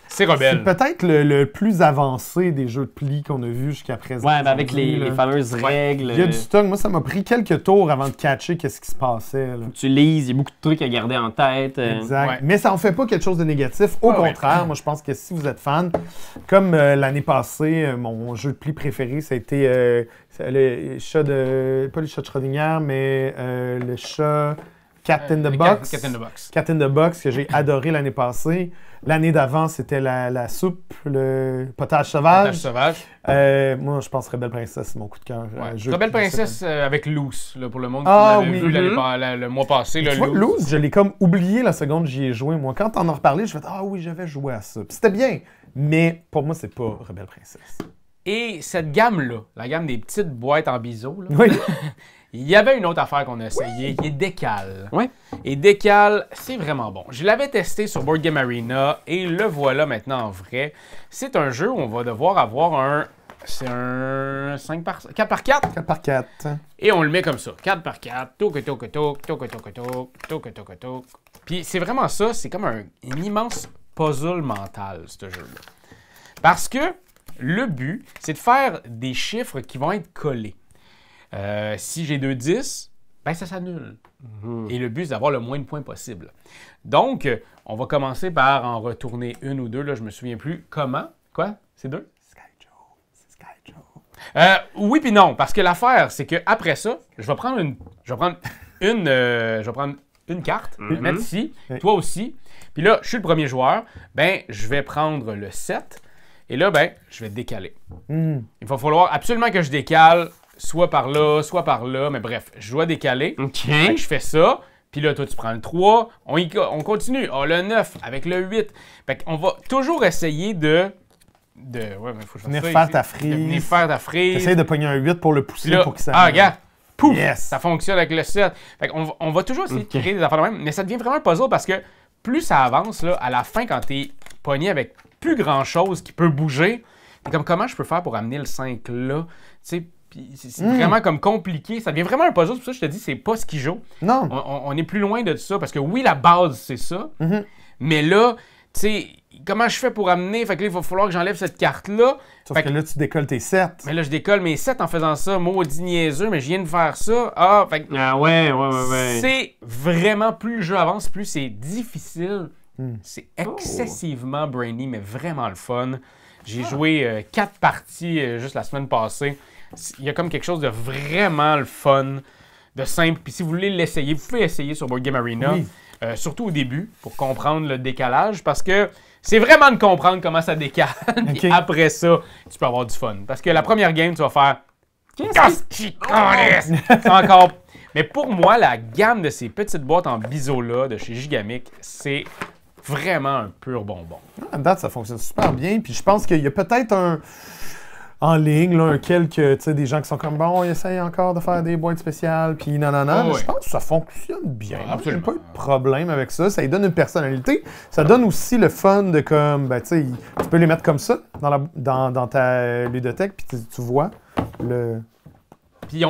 c'est rebelle. C'est peut-être le plus avancé des jeux de pli qu'on a vu jusqu'à présent. Ouais, mais avec les fameuses règles. Il y a du stock. Moi, ça m'a pris quelques tours avant de catcher qu'est-ce qui se passait. Là. Tu lises, il y a beaucoup de trucs à garder en tête. Exact. Ouais. Mais ça en fait pas quelque chose de négatif. Au contraire, moi, je pense que si vous êtes fan, comme l'année passée, mon jeu de pli préféré, ça a été le chat de... Pas le chat de Schrödinger, mais le chat Cat in the Box. Cat in the Box. Cat in the Box, que j'ai adoré l'année passée. L'année d'avant, c'était la soupe, le potage sauvage. Moi, je pense Rebelle Princesse, c'est mon coup de cœur. Rebelle Princesse avec Loose, là, pour le monde qui l'avait vu le mois passé. Tu vois, Loose, je l'ai comme oublié la seconde que j'y ai joué. Moi, quand on en reparlait, je me suis dit, ah oui, j'avais joué à ça. Puis c'était bien, mais pour moi, c'est pas Rebelle Princesse. Et cette gamme-là, la gamme des petites boîtes en biseau, là, oui. Il y avait une autre affaire qu'on a essayé, qui est Décal. Ouais. Et Décal, c'est vraiment bon. Je l'avais testé sur Board Game Arena et le voilà maintenant en vrai. C'est un jeu où on va devoir avoir c'est un 4 par 4. 4 par 4. Et on le met comme ça. 4 par 4. Toc, toc, toc, toc, toc, toc, toc, toc, toc. Puis c'est vraiment ça. C'est comme un immense puzzle mental, ce jeu-là. Parce que le but, c'est de faire des chiffres qui vont être collés. Si j'ai 2 10, ben ça s'annule. Et le but, c'est d'avoir le moins de points possible. Donc, on va commencer par en retourner une ou deux. Là, je me souviens plus. Comment? Quoi? C'est 2? C'est Sky Joe. Oui puis non. Parce que l'affaire, c'est qu'après ça, je vais prendre une carte, la mettre ici, toi aussi. Puis là, je suis le premier joueur. Ben, je vais prendre le 7. Et là, ben, je vais décaler. Il va falloir absolument que je décale soit par là, mais bref, je dois décaler. OK. Fait que je fais ça, puis là, toi, tu prends le 3, on continue. Le 9 avec le 8. Fait qu'on va toujours essayer de ouais, mais faut que je venir fasse faire ici. ta frise. Venir faire ta frise. Essaye de pogner un 8 pour le pousser Là, pour que ça... regarde, pouf, Yes. ça fonctionne avec le 7. Fait qu'on va toujours essayer de créer des affaires de même, mais ça devient vraiment un puzzle parce que plus ça avance, là, à la fin, quand t'es pogné avec plus grand-chose qui peut bouger, t'es comme, comment je peux faire pour amener le 5 là? Tu sais, puis c'est vraiment comme compliqué. Ça devient vraiment un puzzle. C'est pour ça que je te dis, c'est pas ce qui joue. Non. On est plus loin de ça. Parce que oui, la base, c'est ça. Mais là, tu sais, comment je fais pour amener? Fait que là, il va falloir que j'enlève cette carte-là. Sauf que là, tu décolles tes 7. Mais là, je décolle mes 7 en faisant ça. Maudit niaiseux, mais je viens de faire ça. Fait que ouais. c'est vraiment, plus le jeu avance, plus c'est difficile. C'est excessivement brainy, mais vraiment le fun. J'ai joué 4 parties juste la semaine passée. Il y a comme quelque chose de vraiment le fun, de simple. Puis si vous voulez l'essayer, vous pouvez essayer sur Board Game Arena, surtout au début, pour comprendre le décalage, parce que c'est vraiment de comprendre comment ça décale. Puis après ça, tu peux avoir du fun. Parce que la première game, tu vas faire... C'est encore... Mais pour moi, la gamme de ces petites boîtes en biseau-là de chez Gigamic, c'est vraiment un pur bonbon. À date, ça fonctionne super bien. Puis je pense qu'il y a peut-être en ligne, là, des gens qui sont comme, bon, ils essayent encore de faire des boîtes spéciales, puis nanana. Mais je pense que ça fonctionne bien. J'ai pas eu de problème avec ça. Ça lui donne une personnalité. Ça donne aussi le fun de comme, ben, tu sais, tu peux les mettre comme ça dans ta ludothèque, puis tu vois le... Puis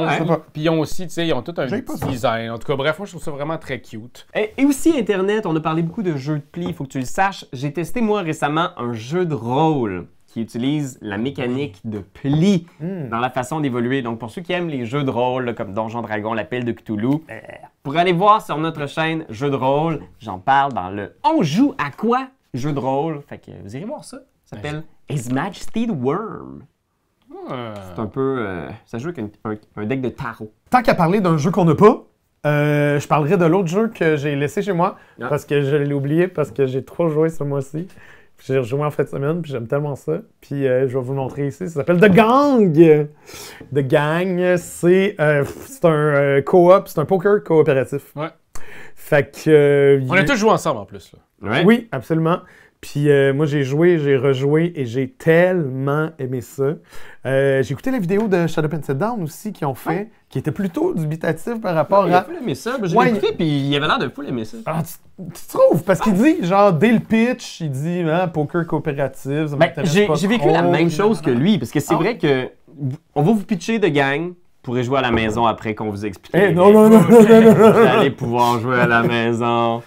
ils ont aussi, tu sais, ils ont tout un petit design. En tout cas, bref, moi, je trouve ça vraiment très cute. Et aussi Internet, on a parlé beaucoup de jeux de pli, il faut que tu le saches. J'ai testé, moi, récemment, un jeu de rôle qui utilise la mécanique de pli dans la façon d'évoluer. Donc, pour ceux qui aiment les jeux de rôle, là, comme Donjon Dragon, l'Appel de Cthulhu, pour aller voir sur notre chaîne Jeux de rôle, j'en parle dans le On joue à quoi? Jeu de rôle. Fait que vous irez voir ça. Ça s'appelle His Majesty the Worm. C'est un peu... ça joue avec un deck de tarot. Tant qu'à parler d'un jeu qu'on n'a pas, je parlerai de l'autre jeu que j'ai laissé chez moi parce que je l'ai oublié, parce que j'ai trop joué ce mois-ci. J'ai rejoué en fin de semaine, puis j'aime tellement ça. Puis je vais vous le montrer ici. Ça s'appelle The Gang. The Gang, c'est un co-op, c'est un poker coopératif. Ouais. Fait que... On a tous joué ensemble en plus. Là. Ouais. Oui, absolument. Puis moi, j'ai joué, j'ai rejoué et j'ai tellement aimé ça. J'ai écouté la vidéo de Shut Up and Sit Down aussi qu'ils ont fait, qui était plutôt dubitatif par rapport Il a à... full aimé ça. J'ai Ouais, écouté, puis il avait l'air de full aimer ça. Ah, tu trouves? Parce qu'il dit, genre, dès le pitch, il dit poker coopératif, ça m'intéresse pas J'ai vécu trop. la même chose que lui, parce que c'est vrai que on va vous pitcher de gang, vous pourrez jouer à la maison après qu'on vous explique. Eh, non. Vous allez pouvoir jouer à la maison.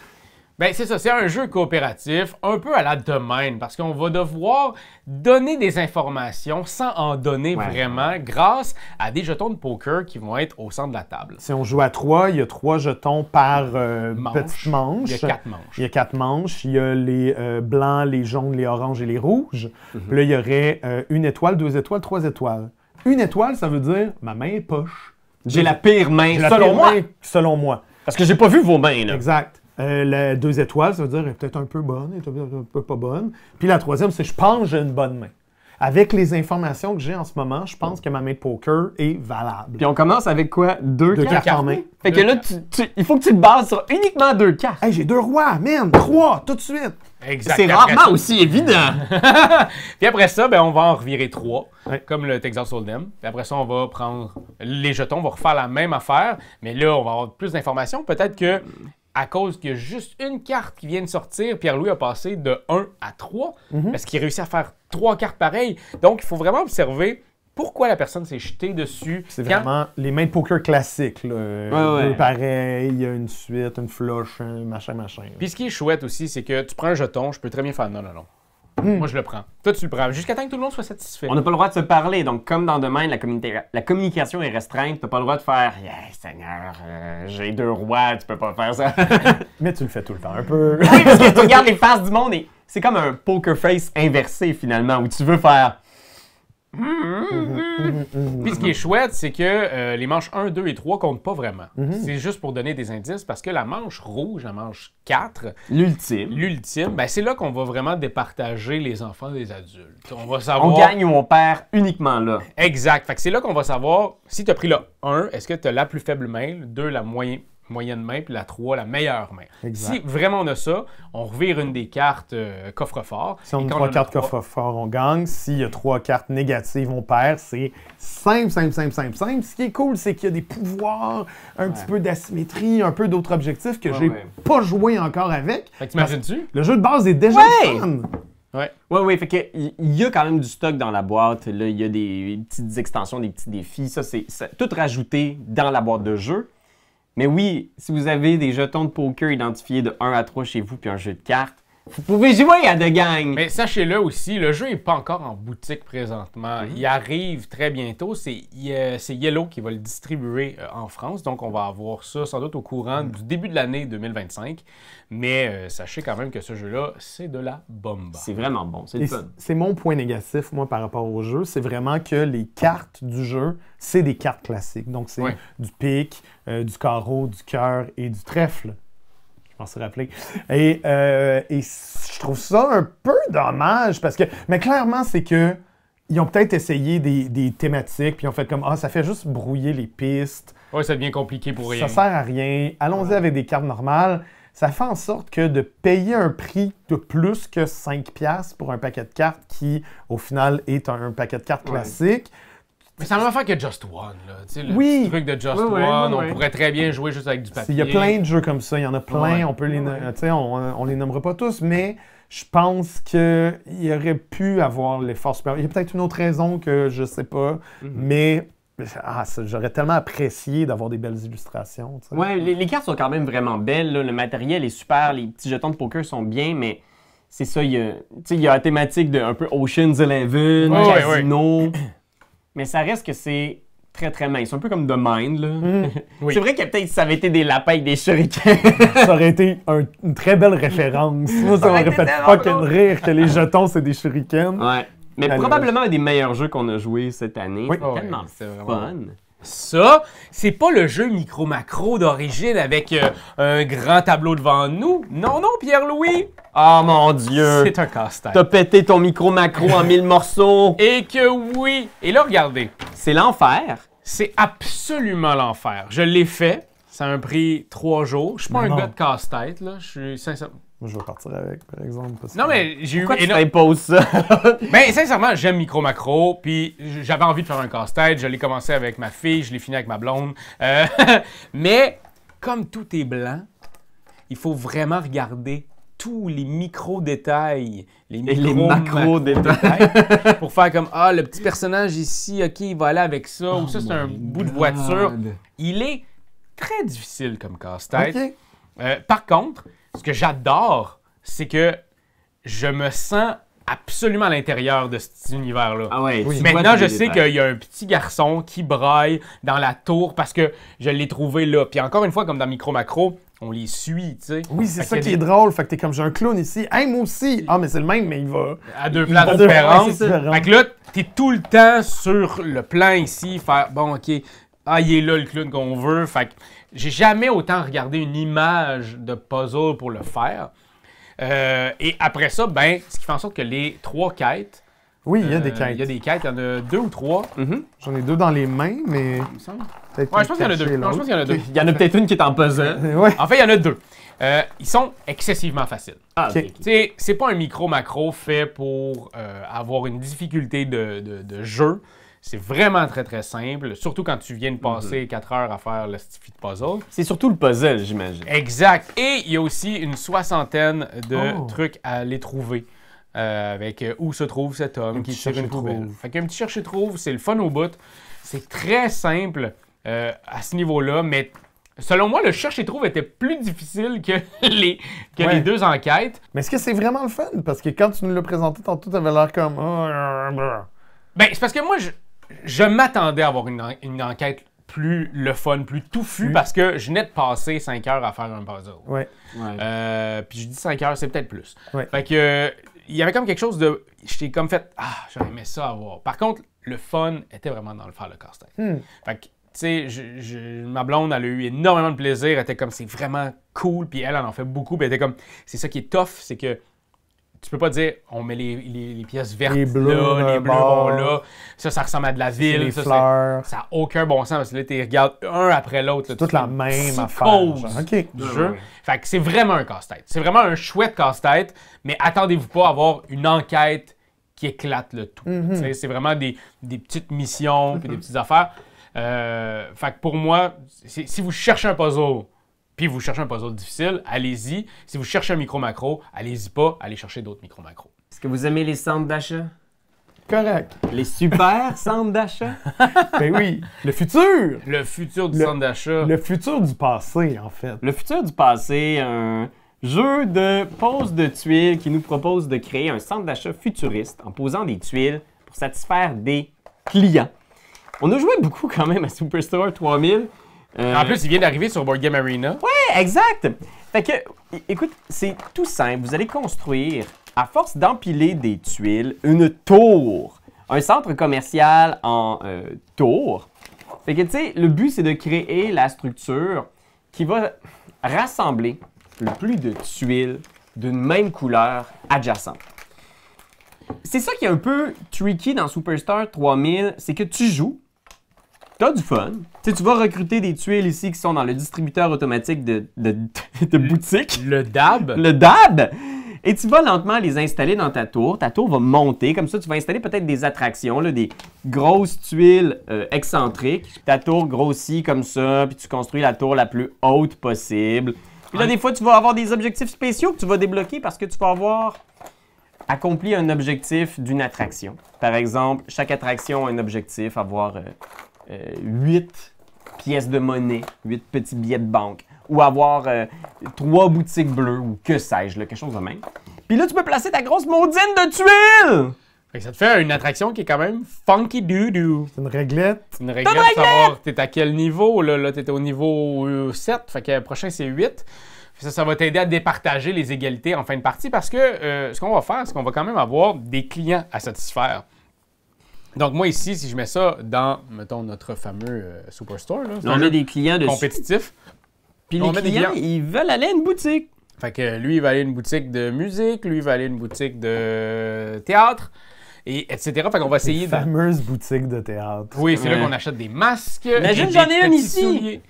Ben, c'est ça, c'est un jeu coopératif, un peu à la domaine, parce qu'on va devoir donner des informations sans en donner vraiment, grâce à des jetons de poker qui vont être au centre de la table. Si on joue à 3, il y a 3 jetons par petite manche. Il y a 4 manches. Il y a 4 manches. Il y a les blancs, les jaunes, les oranges et les rouges. Puis là, il y aurait 1 étoile, 2 étoiles, 3 étoiles. 1 étoile, ça veut dire ma main est poche. J'ai la pire main, J'ai la selon pire moi. main, selon moi. Parce que j'ai pas vu vos mains, là. Exact. La 2 étoiles, ça veut dire elle est peut-être un peu bonne, elle est un peu pas bonne. Puis la 3e, c'est je pense que j'ai une bonne main. Avec les informations que j'ai en ce moment, je pense que ma main de poker est valable. Puis on commence avec quoi? 2 2 cartes. cartes en main. Fait que là, il faut que tu te bases sur uniquement 2 cartes. Hey, j'ai 2 rois, man! 3, tout de suite! Exact. C'est Puis après rarement aussi évident. Puis après ça, ben, on va en revirer 3, Ouais. comme le Texas Hold'em. Puis après ça, on va prendre les jetons, on va refaire la même affaire, mais là, on va avoir plus d'informations. Peut-être que, à cause qu'il y a juste une carte qui vient de sortir, Pierre-Louis a passé de 1 à 3, parce qu'il réussit à faire 3 cartes pareilles. Donc, il faut vraiment observer pourquoi la personne s'est jetée dessus. C'est Quand- vraiment les mains de poker classiques. Là. ouais. Deux pareils, il y a une suite, une flush, un machin. Puis ce qui est chouette aussi, c'est que tu prends un jeton, je peux très bien faire non. Moi, je le prends. Toi, tu le prends. Jusqu'à temps que tout le monde soit satisfait. On n'a pas le droit de se parler. Donc, comme dans Domaine, la communication est restreinte. Tu n'as pas le droit de faire « Yeah, Seigneur, j'ai 2 rois, tu peux pas faire ça. » Mais tu le fais tout le temps, un peu. Oui, parce que tu regardes les faces du monde et c'est comme un poker face inversé, finalement, où tu veux faire... Puis ce qui est chouette, c'est que les manches 1, 2 et 3 comptent pas vraiment. C'est juste pour donner des indices parce que la manche rouge, la manche 4, L'ultime. l'ultime, ben c'est là qu'on va vraiment départager les enfants des adultes. On va savoir... On gagne ou on perd uniquement là. Exact. Fait que c'est là qu'on va savoir si tu as pris le 1, est-ce que tu as la plus faible main, le 2, la moyenne main, puis la 3, la meilleure main. Exact. Si vraiment on a ça, on revire une des cartes coffre-fort. Si on Et a quand 3 en a cartes 3, coffre-fort, on gagne. S'il y a 3 cartes négatives, on perd. C'est simple. Ce qui est cool, c'est qu'il y a des pouvoirs, un petit peu d'asymétrie, un peu d'autres objectifs que j'ai pas joué encore avec. Fait que t'imagines-tu? Le jeu de base est déjà Ouais! fun. Oui, fait que il y a quand même du stock dans la boîte. Là, il y a des petites extensions, des petits défis. Ça, c'est tout rajouté dans la boîte de jeu. Mais oui, si vous avez des jetons de poker identifiés de 1 à 3 chez vous puis un jeu de cartes, vous pouvez jouer à The Gang. Mais sachez-le aussi, le jeu n'est pas encore en boutique présentement. Il arrive très bientôt. C'est Yellow qui va le distribuer en France. Donc, on va avoir ça sans doute au courant du début de l'année 2025. Mais sachez quand même que ce jeu-là, c'est de la bombe. C'est vraiment bon, c'est le Et fun. c'est mon point négatif, moi, par rapport au jeu. C'est vraiment que les cartes du jeu, c'est des cartes classiques. Donc, c'est du pique, du carreau, du cœur et du trèfle. Je m'en suis rappelé. Et je trouve ça un peu dommage parce que... Mais clairement, c'est que ils ont peut-être essayé des thématiques puis ils ont fait comme « Ah, ça fait juste brouiller les pistes. Oui, ça devient compliqué pour rien. Ça sert à rien. Allons-y avec des cartes normales. » Ça fait en sorte que de payer un prix de plus que 5$ pour un paquet de cartes qui, au final, est un paquet de cartes classique. Mais ça va faire que Just One, là. Tu sais, le Oui. petit truc de Just One, on pourrait très bien jouer juste avec du papier. Il y a plein de jeux comme ça, il y en a plein, Ouais. on peut les tu sais, on les nommera pas tous, mais je pense qu'il aurait pu avoir l'effort supérieur. Il y a peut-être une autre raison que je sais pas, mais j'aurais tellement apprécié d'avoir des belles illustrations. Tu sais. Ouais, les cartes sont quand même vraiment belles. Là. Le matériel est super, les petits jetons de poker sont bien, mais c'est ça, il y a la thématique de un peu Ocean's Eleven, Ouais, Casino. Mais ça reste que c'est très très mince. Un peu comme The Mind, là. Oui. C'est vrai que peut-être si ça avait été des lapins avec des shurikens. Ça aurait été une très belle référence. Moi, ça aurait m'aurait été fait tellement fucking drôle. rire que les jetons, c'est des shurikens. Ouais. Mais Allez, probablement un des meilleurs jeux qu'on a joué cette année. Oui. C'est tellement c'est vraiment fun. Ça, c'est pas le jeu micro-macro d'origine avec un grand tableau devant nous. Non, Pierre-Louis. Oh mon Dieu! C'est un casse-tête. T'as pété ton micro-macro en 1000 morceaux. Et que oui. Et là, regardez. C'est l'enfer. C'est absolument l'enfer. Je l'ai fait. Ça m'a pris 3 jours. Je suis pas Mais un non. gars de casse-tête, là. Je suis sincèrement... Moi, je vais partir avec, par exemple. parce Non, que- mais j'ai eu... Pourquoi tu éno- t'imposes ça? Ben, sincèrement, j'aime micro-macro, puis j'avais envie de faire un casse-tête. Je l'ai commencé avec ma fille, je l'ai fini avec ma blonde. Mais, comme tout est blanc, il faut vraiment regarder tous les micro-détails. Et les macro-détails. Pour faire comme, ah, le petit personnage ici, OK, il va aller avec ça, ou ça, c'est un bout de voiture. Il est très difficile comme casse-tête. OK. Par contre, ce que j'adore, c'est que je me sens absolument à l'intérieur de cet univers-là. Ah ouais, Oui. tu vois Maintenant, tous je les sais détails. qu'il y a un petit garçon qui braille dans la tour parce que je l'ai trouvé là. Puis encore une fois, comme dans Micro Macro, on les suit, tu sais. Oui, c'est Fait ça qu'il y qui a est drôle. Fait que t'es comme, j'ai un clown ici. Hey, moi aussi. Ah, mais c'est le même, mais il va... à deux Il va places de- différentes. ouais, c'est ça. Fait que là, t'es tout le temps sur le plan ici, faire bon, OK, ah, il est là le clown qu'on veut. Fait que j'ai jamais autant regardé une image de puzzle pour le faire. Et après ça, ben, ce qui fait en sorte que les 3 quêtes. Oui, il y a des quêtes. Il y a des quêtes, il y en a 2 ou 3. J'en ai 2 dans les mains, mais... Il me semble. peut-être Ouais, je pense qu'il y en a caché 2. Non, je pense qu'il y en a 2. Il y en a peut-être une qui est en puzzle. Ouais. En fait, il y en a 2. Ils sont excessivement faciles. Ah, Ok. ok. Tu sais, c'est pas un micro-macro fait pour avoir une difficulté de jeu. C'est vraiment très très simple, surtout quand tu viens de passer 4 heures à faire le stifi de puzzle. C'est surtout le puzzle, j'imagine. Exact. Et il y a aussi une 60aine de Oh. trucs à aller trouver. Avec où se trouve cet homme Un qui petit tire une cherche-et-trouve. poubelle. Fait qu'un petit cherche-et-trouve, c'est le fun au bout. C'est très simple à ce niveau-là, mais selon moi, le cherche-et-trouve était plus difficile que les Ouais. 2 enquêtes. Mais est-ce que c'est vraiment le fun? Parce que quand tu nous l'as présenté tantôt, t'avais l'air comme... Ben, c'est parce que moi, je m'attendais à avoir une enquête plus le fun, plus touffu, parce que je venais de passer 5 heures à faire un puzzle. Ouais. Ouais. Puis je dis 5 heures, c'est peut-être plus. Ouais. Fait que, il y avait comme quelque chose de... J'étais comme fait, ah, j'aurais aimé ça avoir. Par contre, le fun était vraiment dans le faire le casse-tête. Fait que, tu sais, ma blonde, elle a eu énormément de plaisir. Elle était comme, c'est vraiment cool. Puis elle en fait beaucoup. Puis elle était comme, c'est ça qui est tough, c'est que tu peux pas dire, on met les pièces vertes Les bleus, là, les bleus bord. vont là. Ça ressemble à de la ville. les ça, fleurs. ça n'a aucun bon sens parce que là, tu regardes un après l'autre. là, Toute tu la fais même psychose affaire. genre. OK. du Ouais, jeu. ouais. Fait que c'est vraiment un casse-tête. C'est vraiment un chouette casse-tête, mais attendez-vous pas à avoir une enquête qui éclate le tout. Tu sais, c'est vraiment des petites missions puis des petites affaires. Fait que pour moi, si vous cherchez un puzzle, puis vous cherchez un puzzle difficile, allez-y. Si vous cherchez un micro-macro, allez-y pas, allez chercher d'autres micro-macros. Est-ce que vous aimez les centres d'achat? Correct. Les super centres d'achat? Ben oui. Le futur! Le futur du Le- centre d'achat. Le futur du passé, en fait. Le futur du passé, un jeu de pose de tuiles qui nous propose de créer un centre d'achat futuriste en posant des tuiles pour satisfaire des clients. On a joué beaucoup quand même à Superstore 3000. En plus, il vient d'arriver sur Board Game Arena. Exact! Fait que, écoute, c'est tout simple. Vous allez construire, à force d'empiler des tuiles, une tour. Un centre commercial en tour. Fait que, tu sais, le but, c'est de créer la structure qui va rassembler le plus de tuiles d'une même couleur adjacente. C'est ça qui est un peu tricky dans Superstar 3000, c'est que tu joues, t'as du fun. Tu sais, tu vas recruter des tuiles ici qui sont dans le distributeur automatique de boutique, Le DAB. le DAB, et tu vas lentement les installer dans ta tour. Ta tour va monter, comme ça tu vas installer peut-être des attractions, là, des grosses tuiles excentriques. Ta tour grossit comme ça, puis tu construis la tour la plus haute possible. Puis là, des fois, tu vas avoir des objectifs spéciaux que tu vas débloquer parce que tu vas avoir accompli un objectif d'une attraction. Par exemple, chaque attraction a un objectif, avoir 8 pièces de monnaie, 8 petits billets de banque, ou avoir 3 boutiques bleues, ou que sais-je, là, quelque chose de même. Puis là, tu peux placer ta grosse maudine de tuiles! Fait que ça te fait une attraction qui est quand même funky doo-doo. C'est une réglette. C'est une réglette de savoir t'es à quel niveau. Là t'es au niveau 7, fait que le prochain, c'est 8. Ça va t'aider à départager les égalités en fin de partie parce que ce qu'on va faire, c'est qu'on va quand même avoir des clients à satisfaire. Donc, moi, ici, si je mets ça dans, mettons, notre fameux Superstore, là, On a des clients de compétitif. Puis les clients, ils veulent aller à une boutique. Fait que lui, il va aller à une boutique de musique, lui, il va aller à une boutique de théâtre, et etc. Fait qu'on va essayer de... Fameuse boutique de théâtre. Oui, c'est là qu'on achète des masques. Imagine, des j'en ai un petits ici. souliers.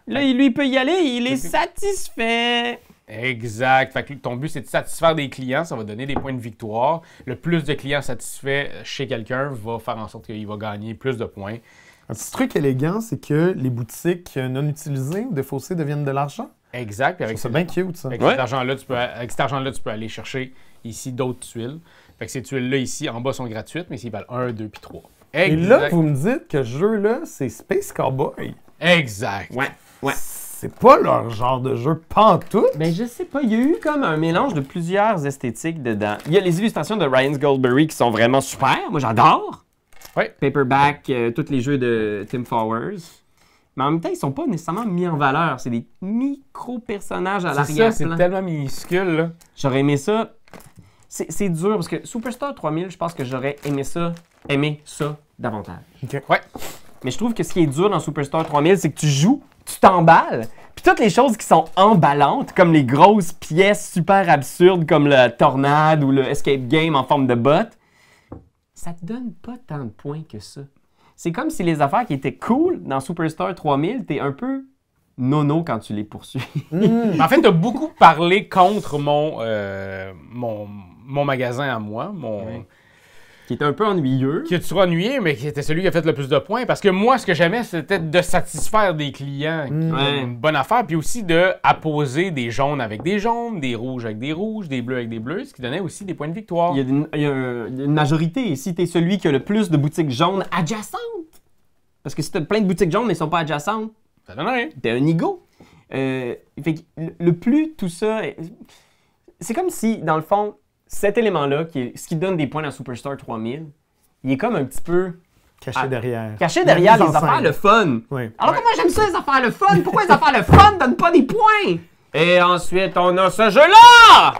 Là, lui, il peut y aller, il est satisfait. Exact. Fait que ton but, c'est de satisfaire des clients. Ça va donner des points de victoire. Le plus de clients satisfaits chez quelqu'un va faire en sorte qu'il va gagner plus de points. Un petit truc élégant, c'est que les boutiques non utilisées ou défaussées deviennent de l'argent. Exact. Puis avec C'est bien cute, ça. Avec cet argent-là, tu peux aller chercher ici d'autres tuiles. Fait que ces tuiles-là ici, en bas, sont gratuites, mais ici, ils valent 1, 2 puis 3. Et là, vous me dites que ce jeu-là, c'est Space Cowboy. Exact. Ouais. C'est pas leur genre de jeu pantoute. Ben, je sais pas, il y a eu comme un mélange de plusieurs esthétiques dedans. Il y a les illustrations de Ryan Goldberry qui sont vraiment super. Moi, j'adore. Ouais. Paperback, tous les jeux de Tim Powers. Mais en même temps, ils sont pas nécessairement mis en valeur. C'est des micro-personnages à C'est ça, l'arrière. c'est tellement minuscule, là. J'aurais aimé ça. C'est dur parce que Superstar 3000, je pense que j'aurais aimé ça davantage. OK. Ouais. Mais je trouve que ce qui est dur dans Superstar 3000, c'est que tu joues, tu t'emballes, puis toutes les choses qui sont emballantes, comme les grosses pièces super absurdes comme le tornade ou le escape game en forme de botte, ça te donne pas tant de points que ça. C'est comme si les affaires qui étaient cool dans Superstar 3000, t'es un peu nono quand tu les poursuis. En fait, t'as beaucoup parlé contre mon magasin à moi, Qui était un peu ennuyeux. qui a-tu ennuyé, mais qui était celui qui a fait le plus de points. Parce que moi, ce que j'aimais, c'était de satisfaire des clients. Qui Ouais. une bonne affaire. Puis aussi de apposer des jaunes avec des jaunes, des rouges avec des rouges, des bleus avec des bleus, ce qui donnait aussi des points de victoire. Il y a une majorité. Si t'es celui qui a le plus de boutiques jaunes adjacentes, parce que si t'as plein de boutiques jaunes mais elles sont pas adjacentes, Ça donne rien. t'es un ego. Fait que le plus tout ça... C'est comme si, dans le fond, cet élément-là, qui est ce qui donne des points dans Superstar 3000, il est comme un petit peu Caché derrière. caché derrière La mise les en affaires scène. le fun. Oui. Alors que moi, j'aime ça, les affaires le fun. Pourquoi les affaires le fun donnent pas des points? Et ensuite, on a ce jeu-là!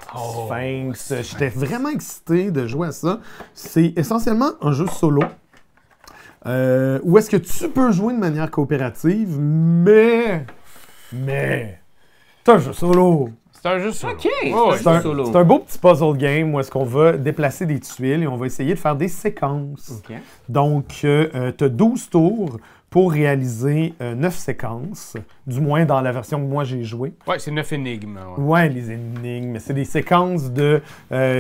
Thanks. J'étais vraiment excité de jouer à ça. C'est essentiellement un jeu solo. Où est-ce que tu peux jouer de manière coopérative, mais c'est un jeu solo. C'est un jeu solo. OK, Ouais, c'est C'est un, solo. c'est un beau petit puzzle game où est-ce qu'on va déplacer des tuiles et on va essayer de faire des séquences. OK. Donc, tu as 12 tours pour réaliser 9 séquences, du moins dans la version que moi j'ai jouée. Ouais, c'est 9 énigmes. Ouais. Ouais, les énigmes, c'est des séquences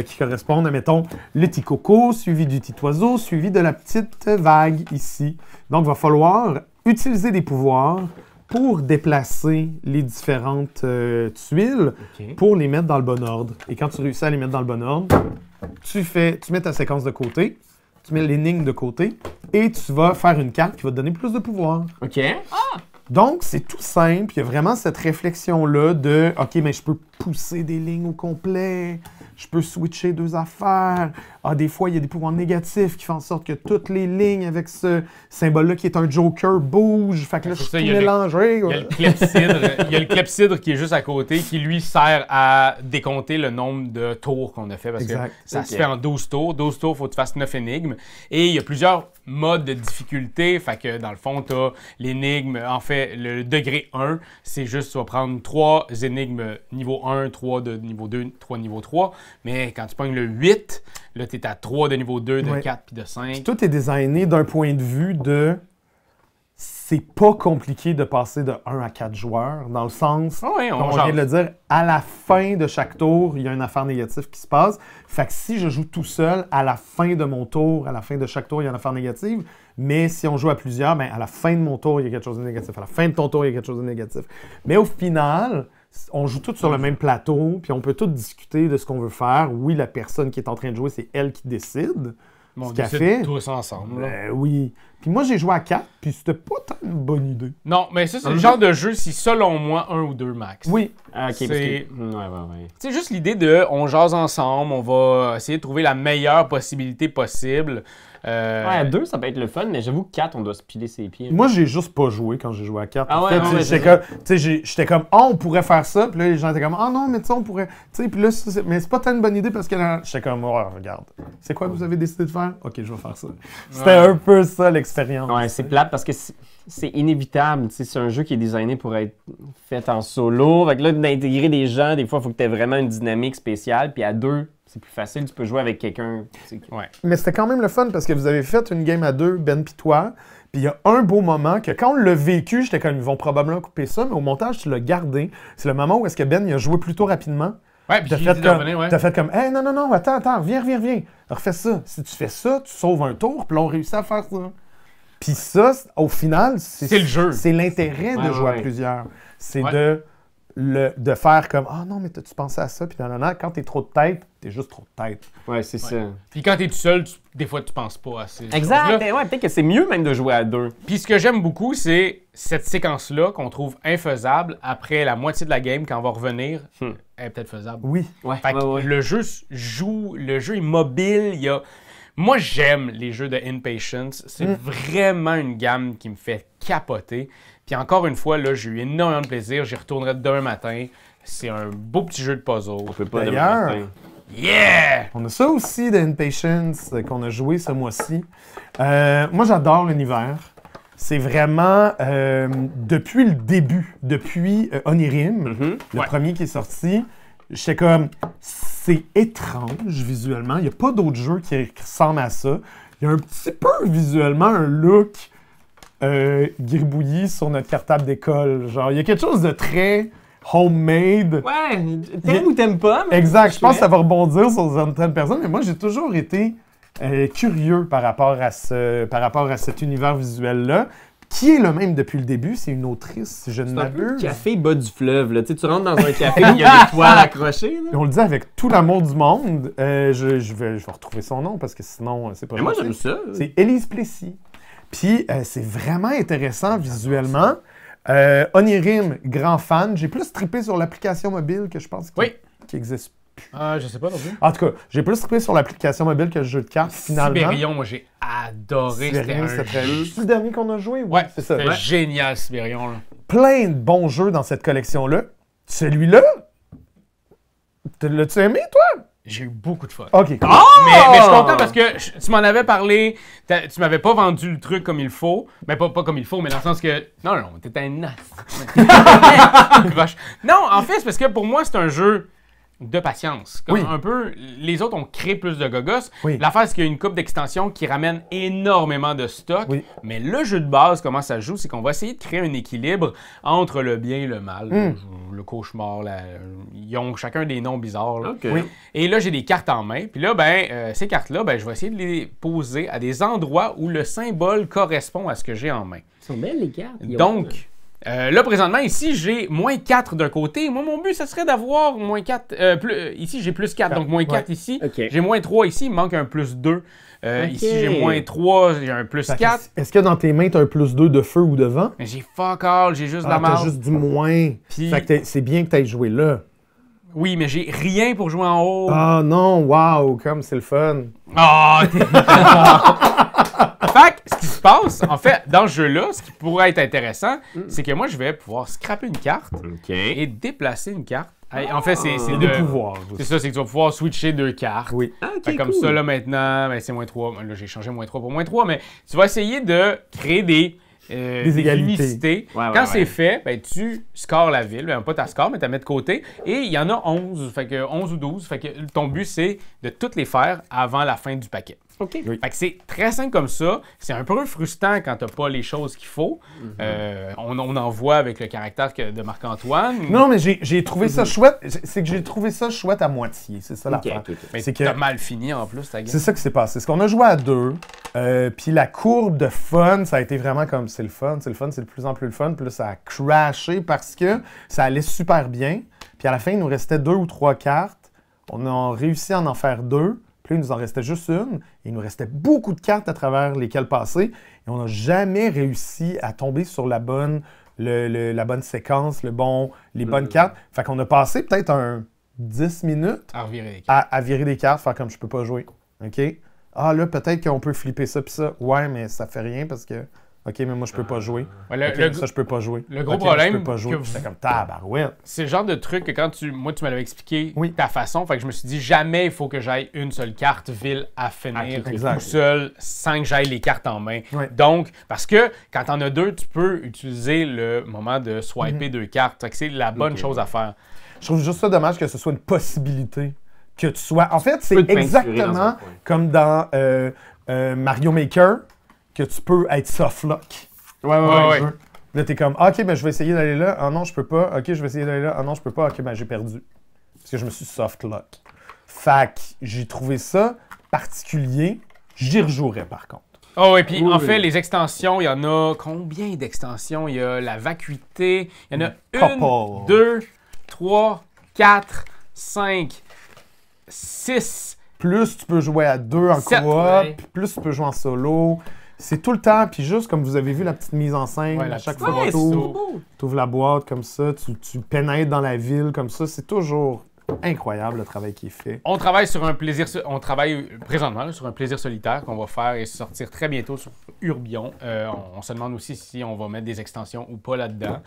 qui correspondent à, mettons, le petit coco, suivi du petit oiseau, suivi de la petite vague ici. Donc, il va falloir utiliser des pouvoirs pour déplacer les différentes tuiles OK. pour les mettre dans le bon ordre. Et quand tu réussis à les mettre dans le bon ordre, tu mets ta séquence de côté, tu mets l'énigme de côté et tu vas faire une carte qui va te donner plus de pouvoir. OK. Donc, c'est tout simple. Il y a vraiment cette réflexion-là de « OK, mais je peux pousser des lignes au complet. Je peux switcher deux affaires. Ah, des fois, il y a des pouvoirs négatifs qui font en sorte que toutes les lignes avec ce symbole-là qui est un joker bougent. Fait que là, C'est je ça, suis il tout y a mélangé. Il y a le clepsydre qui est juste à côté, qui lui sert à décompter le nombre de tours qu'on a fait. Parce Exact. que ça se Ok. fait en 12 tours. 12 tours, il faut que tu fasses 9 énigmes. Et il y a plusieurs modes de difficulté. Fait que dans le fond, tu as l'énigme, en fait, le degré 1, c'est juste, tu vas prendre 3 énigmes niveau 1, 3 de niveau 2, 3 niveau 3. Mais quand tu pognes le 8, là, tu es à 3 de niveau 2, de Ouais. 4 puis de 5. Tout est designé d'un point de vue de... C'est pas compliqué de passer de 1 à 4 joueurs, dans le sens... Ah oui, Comme on vient de le dire, à la fin de chaque tour, il y a une affaire négative qui se passe. Fait que si je joue tout seul, à la fin de mon tour, à la fin de chaque tour, il y a une affaire négative. Mais si on joue à plusieurs, ben à la fin de mon tour, il y a quelque chose de négatif. À la fin de ton tour, il y a quelque chose de négatif. Mais au final, on joue tous sur le même plateau, puis on peut tous discuter de ce qu'on veut faire. Oui, la personne qui est en train de jouer, c'est elle qui décide. Bon, on ce qu'elle décide fait. tous ensemble. Là. Ben oui. Puis moi, j'ai joué à 4, puis c'était pas tant une bonne idée. Non, mais ça, c'est le genre de jeu, si selon moi, 1 ou 2 max. Oui. Ah, ok, C'est- parce que... Ouais. C'est juste l'idée de on jase ensemble, on va essayer de trouver la meilleure possibilité possible. Ouais, à 2, ça peut être le fun, mais j'avoue que 4, on doit se piler ses pieds. Moi, j'ai juste pas joué quand j'ai joué à 4. Ah ouais, en fait, ouais, j'étais c'est comme, tu sais, j'étais comme, oh, on pourrait faire ça. Puis là, les gens étaient comme, oh non, mais tu sais, on pourrait. Tu sais, puis là, mais c'est pas tant une bonne idée parce que là, j'étais comme, oh, regarde. C'est quoi que vous avez décidé de faire? Ok, je vais faire ça. C'était un peu ça l'expérience. Ouais, c'est plate parce que c'est inévitable. Tu sais, c'est un jeu qui est designé pour être fait en solo. Fait que là, d'intégrer des gens, des fois, il faut que tu aies vraiment une dynamique spéciale. Puis à 2, c'est plus facile. Tu peux jouer avec quelqu'un. Ouais. Mais c'était quand même le fun parce que vous avez fait une game à 2, Ben pis toi. Puis il y a un beau moment que quand on l'a vécu, j'étais comme, ils vont probablement couper ça, mais au montage, tu l'as gardé. C'est le moment où est-ce que Ben il a joué plutôt rapidement. Ouais, puis T'as j'ai fait, dit de comme, revenir, ouais. t'as fait comme, hey, non, attends, reviens. Refais ça. Si tu fais ça, tu sauves un tour, puis là, on réussit à faire ça. Puis ça, au final, C'est le jeu. C'est l'intérêt de Ouais, jouer à ouais. plusieurs. C'est Ouais. de faire comme, ah non, mais t'as-tu pensé à ça? Puis non, quand t'es trop de tête, t'es juste trop de tête. Ouais, c'est ça. Puis quand t'es tout seul, des fois, tu penses pas à ces Exact. choses-là. Ouais, peut-être que c'est mieux même de jouer à 2. Puis ce que j'aime beaucoup, c'est cette séquence-là qu'on trouve infaisable après la moitié de la game, quand on va revenir, elle est peut-être faisable. Oui. Ouais, Fait que ouais. le jeu joue, le jeu est mobile, il y a... Moi, j'aime les jeux de Inpatience. C'est vraiment une gamme qui me fait capoter. Puis encore une fois, là, j'ai eu énormément de plaisir. J'y retournerai demain matin. C'est un beau petit jeu de puzzle. On peut pas D'ailleurs, demain matin. Yeah! On a ça aussi d'Inpatience qu'on a joué ce mois-ci. Moi, j'adore l'univers. C'est vraiment, depuis le début, depuis Onirim, le premier qui est sorti, j'étais comme, c'est étrange visuellement. Il n'y a pas d'autres jeux qui ressemblent à ça. Il y a un petit peu visuellement un look gribouillis sur notre cartable d'école. Genre, il y a quelque chose de très homemade. Ouais, t'aimes ou t'aimes pas? Mais Exact. Je pense que ça va rebondir sur certaines personnes, mais moi, j'ai toujours été curieux par rapport à cet univers visuel-là, qui est le même depuis le début. C'est une autrice, si je ne C'est un peu le m'abuse. café bas du fleuve. Là. Tu sais, tu rentres dans un café, il y a des toiles accrochées. Là. Et on le dit avec tout l'amour du monde. Je vais retrouver son nom parce que sinon, c'est pas Mais moi, gentil. j'aime ça. C'est Élise Plessis. Puis, c'est vraiment intéressant visuellement. Onirim, grand fan. J'ai plus trippé sur l'application mobile que je pense qui existe. Je sais pas non plus. En tout cas, j'ai plus trippé sur l'application mobile que le jeu de cartes, finalement. Sibérion, moi, j'ai adoré. C'était Sibérion, un c'était jeu. C'est le dernier qu'on a joué? Oui, Ouais, c'est ça. c'était génial, Sibérion. Là. Plein de bons jeux dans cette collection-là. Celui-là, l'as-tu aimé, toi? J'ai eu beaucoup de fun. OK. Mais je suis content parce que tu m'en avais parlé, tu m'avais pas vendu le truc comme il faut, mais pas comme il faut, mais dans le sens que... Non, t'étais un as. Non, en fait, c'est parce que pour moi, c'est un jeu de patience. Comme un peu, les autres ont créé plus de gogos. Oui. L'affaire, c'est qu'il y a une coupe d'extensions qui ramène énormément de stock. Oui. Mais le jeu de base, comment ça joue, c'est qu'on va essayer de créer un équilibre entre le bien et le mal. Le cauchemar, ils ont chacun des noms bizarres. Là. OK. Oui. Et là, j'ai des cartes en main. Puis là, ces cartes-là, je vais essayer de les poser à des endroits où le symbole correspond à ce que j'ai en main. Ils sont belles, les cartes. Donc, là, présentement, ici, j'ai moins 4 d'un côté. Moi, mon but, ça serait d'avoir moins 4. Ici, j'ai plus 4, donc moins 4 ici. OK. J'ai moins 3 ici, il me manque un plus 2. Ici, j'ai moins 3, j'ai un plus 4. Est-ce que dans tes mains, t'as un plus 2 de feu ou de vent? Mais j'ai fuck all, j'ai juste de la T'as marge. juste du moins. Puis- Fait que c'est bien que t'aies joué là. Oui, mais j'ai rien pour jouer en haut. Ah non, wow, comme c'est le fun. Ah, t'es... Fait que, ce qui se passe, en fait, dans ce jeu-là, ce qui pourrait être intéressant, c'est que moi, je vais pouvoir scraper une carte OK. et déplacer une carte. En fait, c'est C'est de... des pouvoirs. C'est ça, c'est que tu vas pouvoir switcher 2 cartes. Oui. Ah, OK, Fait comme cool. ça, là, maintenant, c'est moins 3. Là, j'ai changé moins 3 pour moins 3, mais tu vas égaliser de créer des égalités. unicités. Ouais, Quand ouais, c'est ouais. fait, tu scores la ville. Pas ta score, mais tu la mets de côté. Et il y en a 11, fait que 11 ou 12. Fait que ton but, c'est de toutes les faire avant la fin du paquet. OK. Oui. Fait que c'est très simple comme ça. C'est un peu frustrant quand t'as pas les choses qu'il faut. On en voit avec le caractère de Marc-Antoine. Non, mais j'ai trouvé ça chouette. C'est que j'ai trouvé ça chouette à moitié. C'est ça l'affaire. OK. Mais c'est que- t'as mal fini en plus, ta game. C'est ça qui s'est passé. C'est qu'on a joué à 2. Puis la courbe de fun, ça a été vraiment comme c'est le fun, c'est de plus en plus le fun. Puis là, ça a crashé parce que ça allait super bien. Puis à la fin, il nous restait 2 ou 3 cartes. On a réussi à en faire 2. Puis là, il nous en restait juste une. Et il nous restait beaucoup de cartes à travers lesquelles passer. Et on n'a jamais réussi à tomber sur la bonne, la bonne séquence, les bonnes cartes. Fait qu'on a passé peut-être 10 minutes À revirer les cartes. à virer des cartes, faire comme je peux pas jouer. OK? Ah là, peut-être qu'on peut flipper ça puis ça. Ouais, mais ça fait rien parce que... OK, mais moi, je peux pas jouer. Ouais, OK, ça, je peux pas jouer. le gros OK, problème je peux pas jouer. que C'était comme tabarouette. C'est le genre de truc que quand moi, tu me l'avais expliqué Oui. ta façon, fait que je me suis dit, jamais il faut que j'aille une seule carte ville à finir Exact. tout seul sans que j'aille les cartes en main. Ouais. Donc, parce que quand t'en as deux, tu peux utiliser le moment de swiper deux cartes. Fait que c'est la bonne chose à faire. Je trouve juste ça dommage que ce soit une possibilité que tu sois... En fait, c'est peux te peinturer dans un exactement coin. comme dans Mario Maker, que tu peux être softlock. Ouais. Là, t'es comme, OK, ben je vais essayer d'aller là. Ah non, je peux pas. OK, je vais essayer d'aller là. Ah non, je peux pas. OK, ben j'ai perdu. Parce que je me suis softlock. Fait que j'ai trouvé ça particulier. J'y rejouerais, par contre. Oh, et puis Oui, en oui. fait, les extensions, il y en a combien d'extensions? Il y a la vacuité, il y en a Couple. 1, 2, 3, 4, 5, 6. Plus tu peux jouer à deux en Sept, coop, ouais. plus tu peux jouer en solo. C'est tout le temps, puis juste comme vous avez vu la petite mise en scène, Ouais, la à chaque petite- fois Ouais, que c'est tu ouvres la boîte comme ça, tu pénètres dans la ville comme ça, c'est toujours incroyable le travail qui est fait. On travaille sur un plaisir, on travaille présentement là, sur un plaisir solitaire qu'on va faire et sortir très bientôt sur Urbion. On se demande aussi si on va mettre des extensions ou pas là-dedans.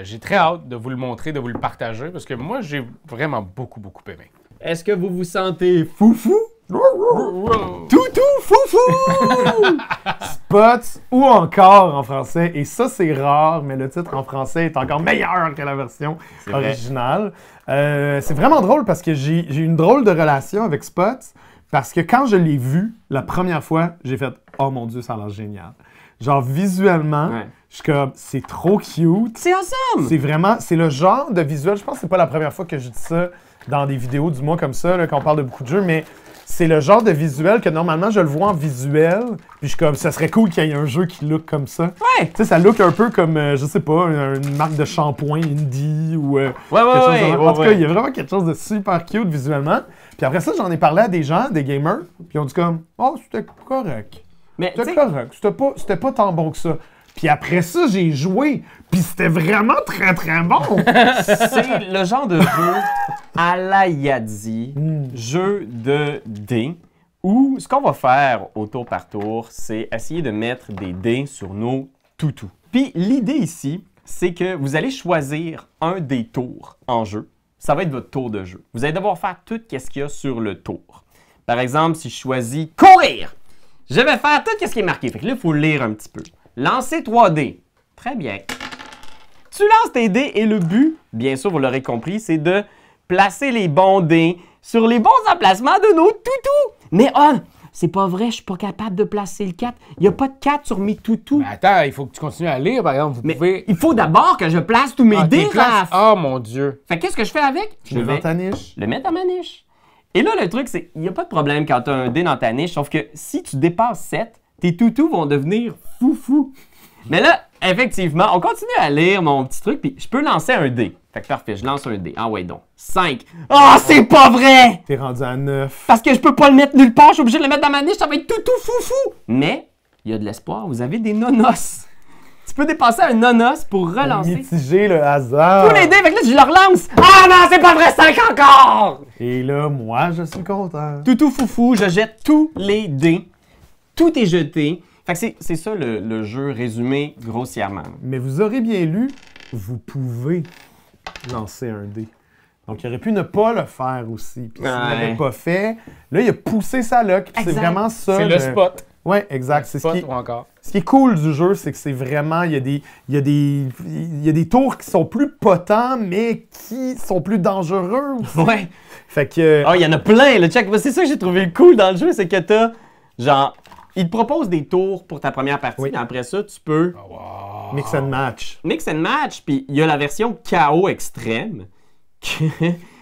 J'ai très hâte de vous le montrer, de vous le partager parce que moi j'ai vraiment beaucoup aimé. Est-ce que vous vous sentez foufou? Toutou foufou! Spots ou encore en français, et ça c'est rare, mais le titre en français est encore meilleur que la version vrai. originale. C'est vraiment drôle parce que j'ai une drôle de relation avec Spots, parce que quand je l'ai vu la première fois, j'ai fait « Oh mon Dieu, ça a l'air génial ». Genre visuellement, Ouais. je suis comme « C'est trop cute ». C'est awesome! C'est le genre de visuel, je pense que c'est pas la première fois que je dis ça dans des vidéos du mois comme ça, là, quand on parle de beaucoup de jeux, mais c'est le genre de visuel que normalement je le vois en visuel, puis je suis comme, ça serait cool qu'il y ait un jeu qui look comme ça. Ouais! Tu sais, ça look un peu comme, je sais pas, une marque de shampoing indie ou quelque chose de même. En tout cas, il y a vraiment quelque chose de super cute visuellement. Puis après ça, j'en ai parlé à des gens, des gamers, puis ils ont dit comme, oh, c'était correct. Mais tu C'était sais, correct. C'était pas tant bon que ça. Puis après ça, j'ai joué, puis c'était vraiment très très bon. c'est le genre de jeu à la Yadi, jeu de dés, où ce qu'on va faire au tour par tour, c'est essayer de mettre des dés sur nos toutous. Puis l'idée ici, c'est que vous allez choisir un des tours en jeu. Ça va être votre tour de jeu. Vous allez devoir faire tout ce qu'il y a sur le tour. Par exemple, si je choisis courir, je vais faire tout ce qui est marqué. Fait que là, il faut lire un petit peu. Lancer 3 dés. Très bien. Tu lances tes dés et le but, bien sûr, vous l'aurez compris, c'est de placer les bons dés sur les bons emplacements de nos toutous. Mais c'est pas vrai, je suis pas capable de placer le 4. Il n'y a pas de 4 sur mes toutous. Mais attends, il faut que tu continues à lire, par exemple. Vous Mais pouvez... il faut d'abord que je place tous mes dés, tes places- Raph. Oh mon Dieu. Fait que qu'est-ce que je fais avec? Je vais dans ta niche. le mettre dans ma niche. Et là, le truc, c'est qu'il n'y a pas de problème quand tu as un dé dans ta niche, sauf que si tu dépasses 7, tes toutous vont devenir foufou. Mais là, effectivement, on continue à lire mon petit truc, puis je peux lancer un dé. Fait que parfait, je lance un dé. Ah ouais, donc. 5. Ah, c'est pas vrai! T'es rendu à 9. Parce que je peux pas le mettre nulle part, je suis obligé de le mettre dans ma niche, ça va être toutou foufou! Mais, il y a de l'espoir, vous avez des nonos. Tu peux dépasser un nonos pour relancer Mitiger le hasard. tous les dés, fait que là, je le relance. Ah non, c'est pas vrai, 5 encore! Et là, moi, je suis content. Toutou foufou, je jette tous les dés. Tout est jeté. Fait que c'est ça le jeu résumé grossièrement. Mais vous aurez bien lu, vous pouvez lancer un dé. Donc, il aurait pu ne pas le faire aussi. Puis s'il ne l'avait pas fait, là, il a poussé sa luck. Puis c'est Exact. vraiment ça. C'est le spot. Ouais, exact. C'est ce Spot qui, ou encore. ce qui est cool du jeu, c'est que c'est vraiment, il y a des tours qui sont plus potents, mais qui sont plus dangereux aussi. Ouais. Fait que, Ah, il y en a plein, le check. C'est ça que j'ai trouvé cool dans le jeu, c'est que t'as, genre, il te propose des tours pour ta première partie, Oui. mais après ça, tu peux mix and match. mix and match, puis il y a la version KO extrême, que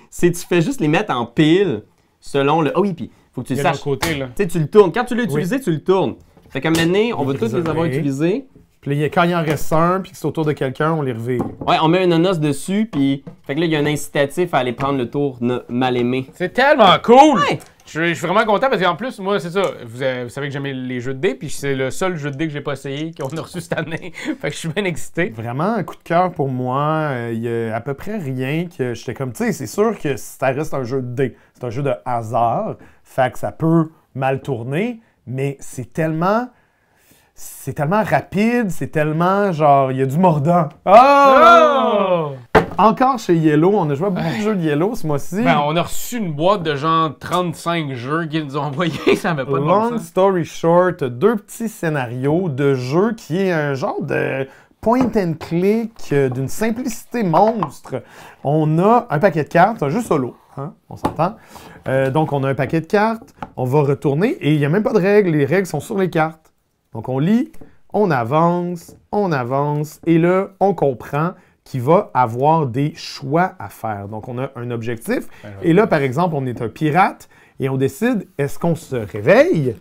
c'est tu fais juste les mettre en pile selon le... Ah oui, puis faut que tu Il le y a de saches. l'autre côté, là. Tu sais, tu le tournes. Quand tu l'as utilisé, tu le tournes. Fait qu'à un moment donné, on va tous les avoir isolés. utilisés. Puis là, quand il en reste un, puis que c'est autour de quelqu'un, on les revire. Ouais, on met un nonos dessus, puis fait que là, il y a un incitatif à aller prendre le tour mal aimé. C'est tellement cool! Ouais! Je suis vraiment content parce qu'en plus, moi, c'est ça. Vous savez que j'aime les jeux de dés, puis c'est le seul jeu de dés que j'ai pas essayé, qu'on a reçu cette année. Fait que je suis bien excité. Vraiment un coup de cœur pour moi. Il y a à peu près rien que j'étais comme, tu sais, c'est sûr que ça reste un jeu de dés. C'est un jeu de hasard. Fait que ça peut mal tourner, mais c'est tellement rapide, c'est tellement genre, il y a du mordant. Oh! Encore chez Yellow, on a joué à beaucoup de jeux de Yellow ce mois-ci. Ben, on a reçu une boîte de genre 35 jeux qu'ils nous ont envoyés, ça avait pas de bon Long sens. story short, 2 petits scénarios de jeu qui est un genre de point and click d'une simplicité monstre. On a un paquet de cartes, c'est un jeu solo, hein, on s'entend. Donc on a un paquet de cartes, on va retourner et il n'y a même pas de règles, les règles sont sur les cartes. Donc on lit, on avance, et là on comprend qu'il va avoir des choix à faire. Donc, on a un objectif. Et là, par exemple, on est un pirate et on décide, est-ce qu'on se réveille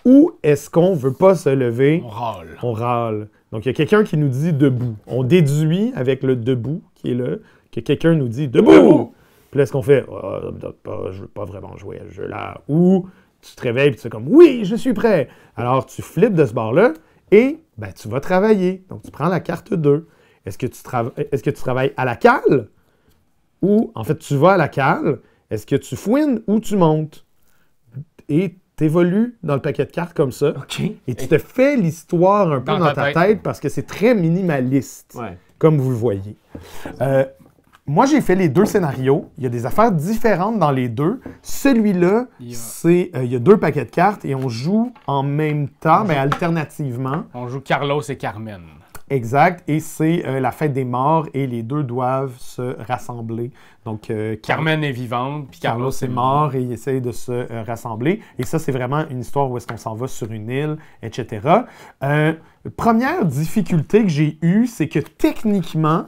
ou est-ce qu'on ne veut pas se lever? On râle. On râle. Donc, il y a quelqu'un qui nous dit debout. On déduit avec le debout qui est là que quelqu'un nous dit debout! Puis là, est-ce qu'on fait, je veux pas vraiment jouer à ce jeu-là? Ou tu te réveilles et tu fais comme, oui, je suis prêt. Alors, tu flippes de ce bord-là et ben, tu vas travailler. Donc, tu prends la carte 2. Est-ce que tu travailles à la cale? Ou, en fait, tu vas à la cale. Est-ce que tu fouines ou tu montes? Et tu évolues dans le paquet de cartes comme ça. OK. Et tu te fais l'histoire un peu Dans dans ta ta tête parce que c'est très minimaliste, Ouais. comme vous le voyez. Moi, j'ai fait les 2 scénarios. Il y a des affaires différentes dans les 2. Celui-là, il y a 2 paquets de cartes et on joue en même temps, mais alternativement. On joue Carlos et Carmen. Exact, et c'est la fête des morts et les 2 doivent se rassembler. Donc, Carmen est vivante, puis Carlos est mort et il essaye de se rassembler. Et ça, c'est vraiment une histoire où est-ce qu'on s'en va sur une île, etc. Première difficulté que j'ai eue, c'est que techniquement,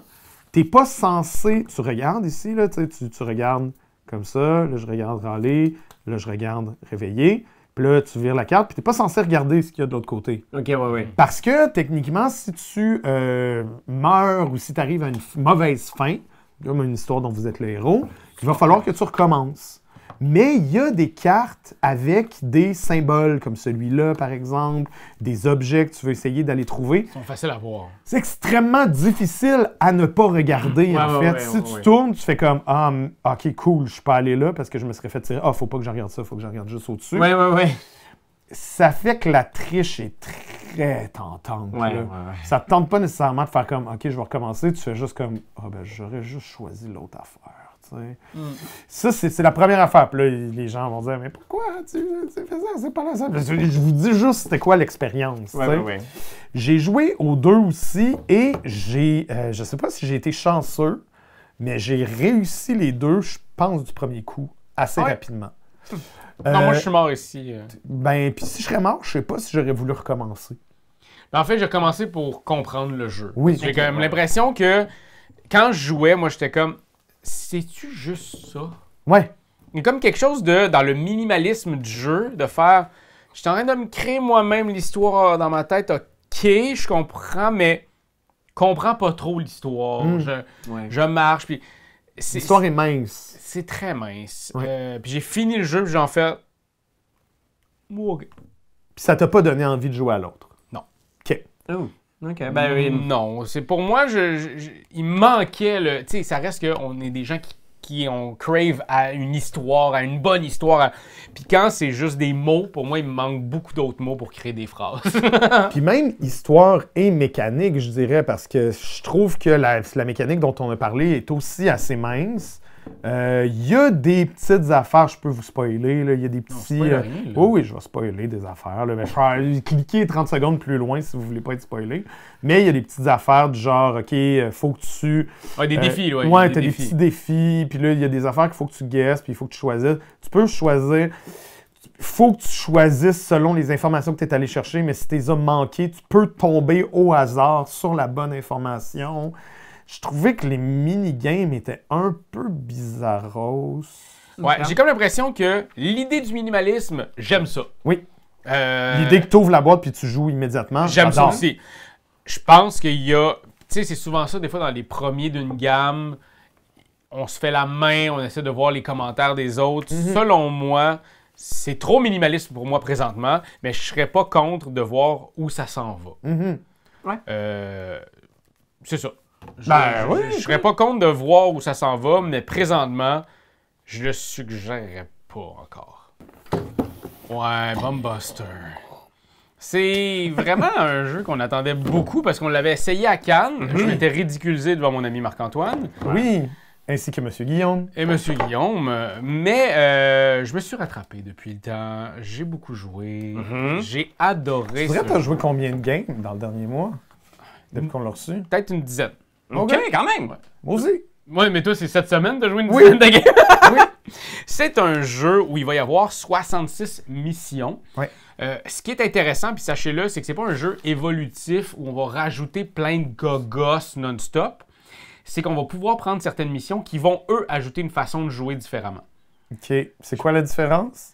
t'es pas censé... Tu regardes ici, là, tu regardes comme ça, là, je regarde râler, là, je regarde réveiller. Puis là, tu vires la carte, puis t'es pas censé regarder ce qu'il y a de l'autre côté. OK, ouais. Parce que, techniquement, si tu meurs ou si tu arrives à une mauvaise fin, comme une histoire dont vous êtes le héros, il va falloir que tu recommences. Mais il y a des cartes avec des symboles, comme celui-là, par exemple, des objets que tu veux essayer d'aller trouver. Ils sont faciles à voir. C'est extrêmement difficile à ne pas regarder, en fait. Si tu tournes, tu fais comme « Ah, OK, cool, je suis pas allé là parce que je me serais fait tirer. Ah, faut pas que je regarde ça, faut que je regarde juste au-dessus. » Ouais. Ça fait que la triche est très tentante. Ouais. Ça te tente pas nécessairement de faire comme « OK, je vais recommencer. » Tu fais juste comme « Ah, ben, j'aurais juste choisi l'autre affaire. » Ça, c'est la première affaire. Puis là, les gens vont dire « Mais pourquoi tu fais ça? C'est pas la seule. » Je vous dis juste c'était quoi l'expérience. Ouais. J'ai joué aux 2 aussi et je sais pas si j'ai été chanceux, mais j'ai réussi les 2, je pense, du premier coup, assez rapidement. Non, moi, je suis mort ici. Ben, puis si je serais mort, je sais pas si j'aurais voulu recommencer. En fait, j'ai commencé pour comprendre le jeu. Oui. J'ai quand même l'impression que quand je jouais, moi, j'étais comme, c'est-tu juste ça? Ouais. Il y a comme quelque chose dans le minimalisme du jeu, de faire, je suis en train de me créer moi-même l'histoire dans ma tête. OK, je comprends, mais je comprends pas trop l'histoire. Je marche, puis... L'histoire est mince. C'est très mince. Ouais. Puis j'ai fini le jeu, puis j'en fais... OK. Puis ça t'a pas donné envie de jouer à l'autre. Non. OK. Oh, OK. Ben oui. Non, c'est pour moi, il manquait le... Tu sais, ça reste qu'on est des gens qui ont crave à une histoire, à une bonne histoire. Puis quand c'est juste des mots, pour moi, il me manque beaucoup d'autres mots pour créer des phrases. Puis même histoire et mécanique, je dirais, parce que je trouve que la mécanique dont on a parlé est aussi assez mince. Il y a des petites affaires, je peux vous spoiler, là. Il y a des petits... oui, je vais spoiler des affaires. Là. Mais je vais cliquer 30 secondes plus loin si vous voulez pas être spoilé. Mais il y a des petites affaires du genre, OK, faut que tu... Ouais, des défis, ouais. Ouais, t'as des petits défis, puis là, il y a des affaires qu'il faut que tu guesses, puis il faut que tu choisisses. Tu peux choisir... Il faut que tu choisisses selon les informations que tu es allé chercher, mais si tu les as manquées, tu peux tomber au hasard sur la bonne information. Je trouvais que les mini-games étaient un peu bizarros. Ouais, j'ai comme l'impression que l'idée du minimalisme, j'aime ça. Oui. L'idée que tu ouvres la boîte puis tu joues immédiatement, j'aime ça aussi. Je pense qu'il y a... Tu sais, c'est souvent ça, des fois, dans les premiers d'une gamme, on se fait la main, on essaie de voir les commentaires des autres. Selon moi, c'est trop minimaliste pour moi présentement, mais je serais pas contre de voir où ça s'en va. C'est ça. Je serais pas contre de voir où ça s'en va, mais présentement, je le suggérerais pas encore. Ouais, Bombbuster. C'est vraiment un jeu qu'on attendait beaucoup parce qu'on l'avait essayé à Cannes. Je m'étais ridiculisé devant mon ami Marc-Antoine. Oui, ainsi que M. Guillaume. Et M. Guillaume. Mais je me suis rattrapé depuis le temps. J'ai beaucoup joué. J'ai adoré Tu ce tu as joué combien de games dans le dernier mois? Depuis qu'on l'a reçu? Peut-être une dizaine. OK, quand même. Moi aussi. Oui, mais toi, c'est cette semaine de jouer une dizaine de games. C'est un jeu où il va y avoir 66 missions. Ouais. Ce qui est intéressant, puis sachez-le, c'est que c'est pas un jeu évolutif où on va rajouter plein de gogos non-stop. C'est qu'on va pouvoir prendre certaines missions qui vont, eux, ajouter une façon de jouer différemment. OK. C'est quoi la différence?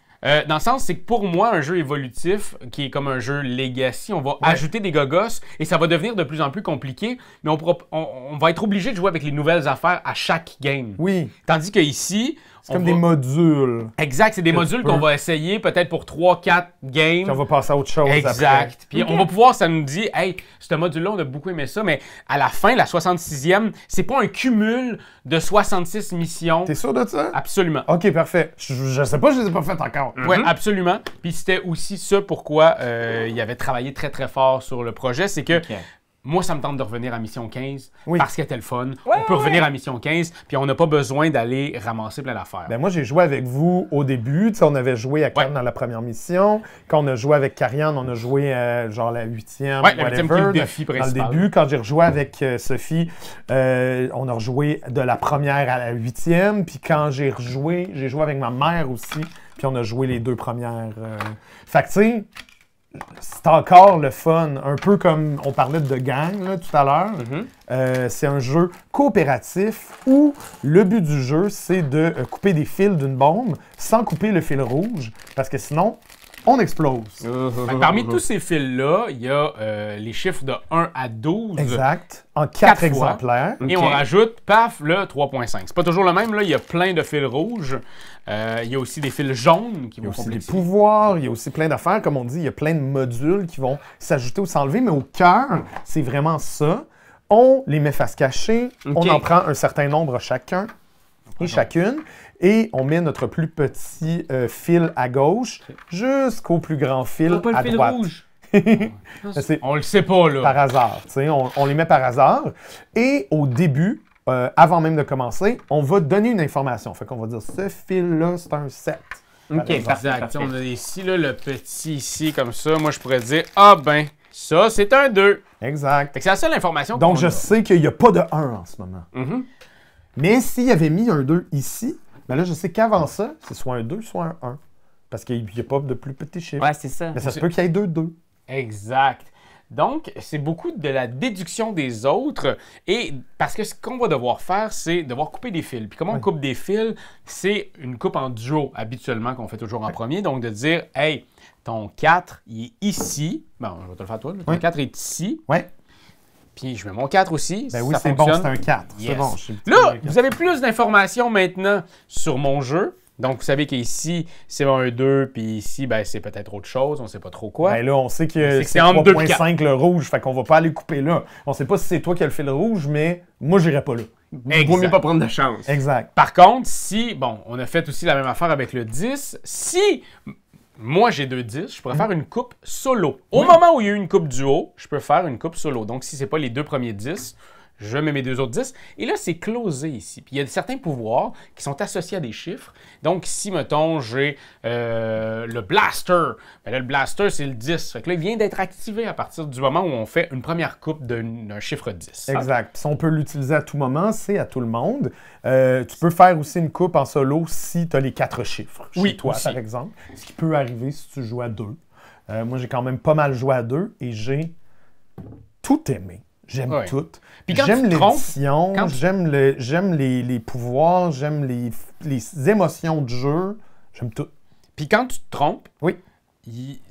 Dans le sens, c'est que pour moi, un jeu évolutif, qui est comme un jeu legacy, on va ajouter des gogos et ça va devenir de plus en plus compliqué, mais on va être obligé de jouer avec les nouvelles affaires à chaque game. Oui. Tandis que ici, C'est comme des modules. Exact, c'est des modules qu'on va essayer peut-être pour 3-4 games. Puis on va passer à autre chose après. Exact. Puis on va pouvoir, ça nous dit, hey, ce module-là, on a beaucoup aimé ça, mais à la fin, la 66e, c'est pas un cumul de 66 missions. T'es sûr de ça? Absolument. OK, parfait. Je sais pas, je les ai pas faites encore. Oui, absolument. Puis c'était aussi ça pourquoi il avait travaillé très, très fort sur le projet. C'est que moi, ça me tente de revenir à Mission 15 parce qu'elle était le fun. On peut revenir à Mission 15, puis on n'a pas besoin d'aller ramasser plein d'affaires. Ben moi, j'ai joué avec vous au début. Tu sais, on avait joué à Cannes dans la première mission. Quand on a joué avec Karianne, on a joué genre la 8e, la 8e qui est le défi dans le principal. début. Quand j'ai rejoué avec Sophie, on a rejoué de la première à la 8e. Puis quand j'ai joué avec ma mère aussi. Puis on a joué les deux premières. Fait que tu sais, c'est encore le fun, un peu comme on parlait de gang là, tout à l'heure. C'est un jeu coopératif où le but du jeu, c'est de couper des fils d'une bombe sans couper le fil rouge, parce que sinon, on explose. Parmi tous ces fils-là, il y a les chiffres de 1 à 12. Exact. En 4 4 fois. exemplaires. Et on rajoute, paf, le 3.5. C'est pas toujours le même, là. Il y a plein de fils rouges. Il y a aussi des fils jaunes qui Il y a vont aussi des complexifier. pouvoirs, il y a aussi plein d'affaires. Comme on dit, il y a plein de modules qui vont s'ajouter ou s'enlever, mais au cœur, c'est vraiment ça. On les met face cachée, on en prend un certain nombre chacun et chacune, et on met notre plus petit fil à gauche jusqu'au plus grand fil Pas le à fil droite. rouge. C'est On le sait pas, là. par hasard, tu sais, on les met par hasard. Et au début, avant même de commencer, on va donner une information. Fait qu'on va dire, ce fil-là, c'est un 7. OK, parfait. Exact. On a ici, là, le petit ici, comme ça. Moi, je pourrais dire, ah ben, ça, c'est un 2. Exact. Fait que c'est la seule information Donc, qu'on je a. sais qu'il n'y a pas de 1 en ce moment. Mais s'il avait mis un 2 ici, ben là, je sais qu'avant ça, c'est soit un 2, soit un 1. Parce qu'il n'y a pas de plus petit chiffre. Ouais, c'est ça. Mais ça se peut qu'il y ait 2. Exact. Donc, c'est beaucoup de la déduction des autres. Et parce que ce qu'on va devoir faire, c'est devoir couper des fils. Puis comment on coupe des fils? C'est une coupe en duo, habituellement, qu'on fait toujours en premier. Donc, de dire, hey, ton 4, il est ici. Bon, je vais te le faire toi. Là. Ton 4 est ici. Ouais. Puis je mets mon 4 aussi. Ben si oui, ça c'est bon, fonctionne. c'est un 4. Yes. C'est bon. Là, vous avez plus d'informations maintenant sur mon jeu. Donc, vous savez qu'ici, c'est un 2, puis ici, ben, c'est peut-être autre chose. On ne sait pas trop quoi. Ben là, on sait que C'est c'est entre 2 et 3.5 le rouge, fait qu'on va pas aller couper là. On sait pas si c'est toi qui as le fil rouge, mais moi, j'irai pas là. Il vaut mieux pas prendre de chance. Exact. Par contre, si, bon, on a fait aussi la même affaire avec le 10, si moi j'ai 2 10, je pourrais faire une coupe solo. Au moment où il y a eu une coupe duo, je peux faire une coupe solo. Donc, si c'est pas les 2 premiers 10, je mets mes 2 autres 10. Et là, c'est closé ici. Puis il y a certains pouvoirs qui sont associés à des chiffres. Donc, si, mettons, j'ai le blaster, ben là, le blaster, c'est le 10. Fait que là, il vient d'être activé à partir du moment où on fait une première coupe d'un chiffre 10. Exact. Si on peut l'utiliser à tout moment, c'est à tout le monde. Tu peux faire aussi une coupe en solo si tu as les 4 chiffres. Chez Oui, toi, aussi. par exemple. Ce qui peut arriver si tu joues à 2. Moi, j'ai quand même pas mal joué à 2 et j'ai tout aimé. J'aime Ouais. tout. Puis quand J'aime tu te trompes, l'édition, quand tu- j'aime les pouvoirs, j'aime les émotions du jeu. J'aime tout. Puis quand tu te trompes, Oui.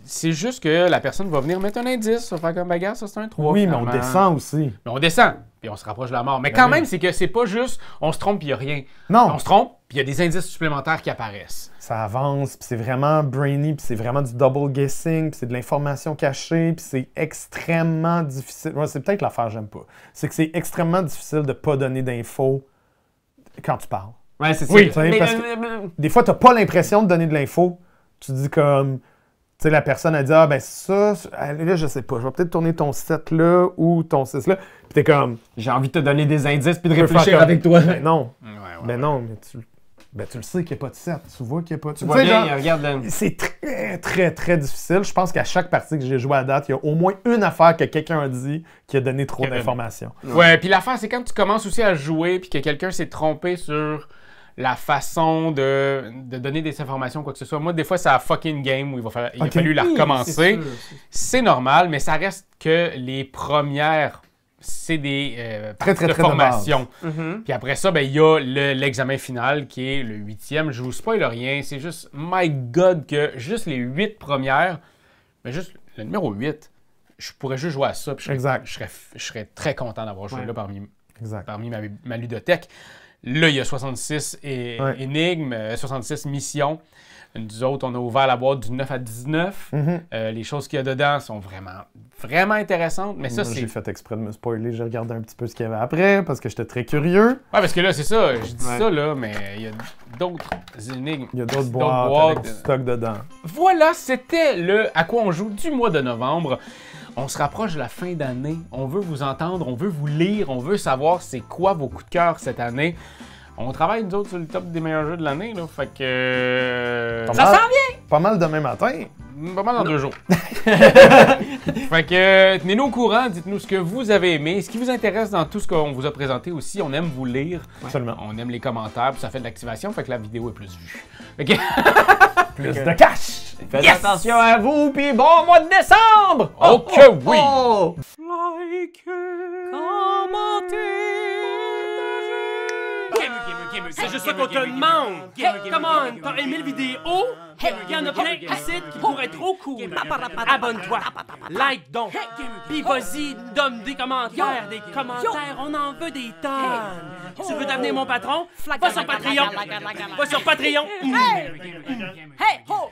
c'est juste que la personne va venir mettre un indice, va faire comme bagarre, ça c'est un 3. Oui, mais on finalement. descend aussi. Mais on descend. puis on se rapproche de la mort. Mais quand même, c'est que c'est pas juste on se trompe puis il y a rien. Non. On se trompe puis il y a des indices supplémentaires qui apparaissent. Ça avance, puis c'est vraiment brainy, puis c'est vraiment du double guessing, puis c'est de l'information cachée, puis c'est extrêmement difficile. Moi, c'est peut-être l'affaire que j'aime pas. C'est que c'est extrêmement difficile de pas donner d'infos quand tu parles. Ouais, c'est ça. Oui, parce que des fois, t'as pas l'impression de donner de l'info. Tu dis comme... Tu sais, la personne a dit « Ah, ben ça, là, je sais pas, je vais peut-être tourner ton 7 là ou ton 6 là. » Puis t'es comme... J'ai envie de te donner des indices puis de Tu peux réfléchir faire comme, avec toi. Ben non, Ouais. mais tu le sais qu'il n'y a pas de 7. Tu vois qu'il n'y a pas de 7. Tu vois bien, regarde. C'est très, très, très difficile. Je pense qu'à chaque partie que j'ai joué à date, il y a au moins une affaire que quelqu'un a dit qui a donné trop d'informations. Ouais, puis l'affaire, c'est quand tu commences aussi à jouer puis que quelqu'un s'est trompé sur la façon de donner des informations, quoi que ce soit. Moi, des fois, c'est à fucking game où il a fallu la recommencer. C'est normal, mais ça reste que les premières, c'est des Très, très, de très formation. de base. Puis après ça, ben il y a l'examen final qui est le 8e. Je vous spoil rien, c'est juste, my God, que juste les 8 premières, mais juste le numéro 8, je pourrais juste jouer à ça. Puis je serais très content d'avoir joué là parmi ma ludothèque. Là, il y a 66 énigmes, 66 missions. Nous autres, on a ouvert la boîte du 9 à 19. Les choses qu'il y a dedans sont vraiment, vraiment intéressantes. Mais ça, Moi, j'ai fait exprès de me spoiler. J'ai regardé un petit peu ce qu'il y avait après parce que j'étais très curieux. Ouais, parce que là, c'est ça. Je dis ça, là, mais il y a d'autres énigmes. Il y a d'autres boîtes avec du stock dedans. Voilà, c'était le À quoi on joue du mois de novembre. On se rapproche de la fin d'année. On veut vous entendre, on veut vous lire, on veut savoir c'est quoi vos coups de cœur cette année. On travaille, nous autres, sur le top des meilleurs jeux de l'année, là. Fait que... Ça s'en vient! Pas mal demain matin. Pas mal dans 2 jours. Fait que tenez-nous au courant, dites-nous ce que vous avez aimé, ce qui vous intéresse dans tout ce qu'on vous a présenté aussi. On aime vous lire. Absolument. On aime les commentaires, puis ça fait de l'activation, fait que la vidéo est plus vue. Fait que... Plus de cash! Faites attention à vous, puis bon mois de décembre! Oh que oui! Like, C'est juste ça qu'on te demande! Hey, come on! T'as aimé le vidéo? Hey, y'en a plein ici qui pourraient être trop cool! Abonne-toi! Like donc! Pis vas-y, donne des commentaires! Des commentaires, on en veut des tonnes! Tu veux devenir mon patron? Va sur Patreon! Va sur Patreon! Hey! Hey! Ho!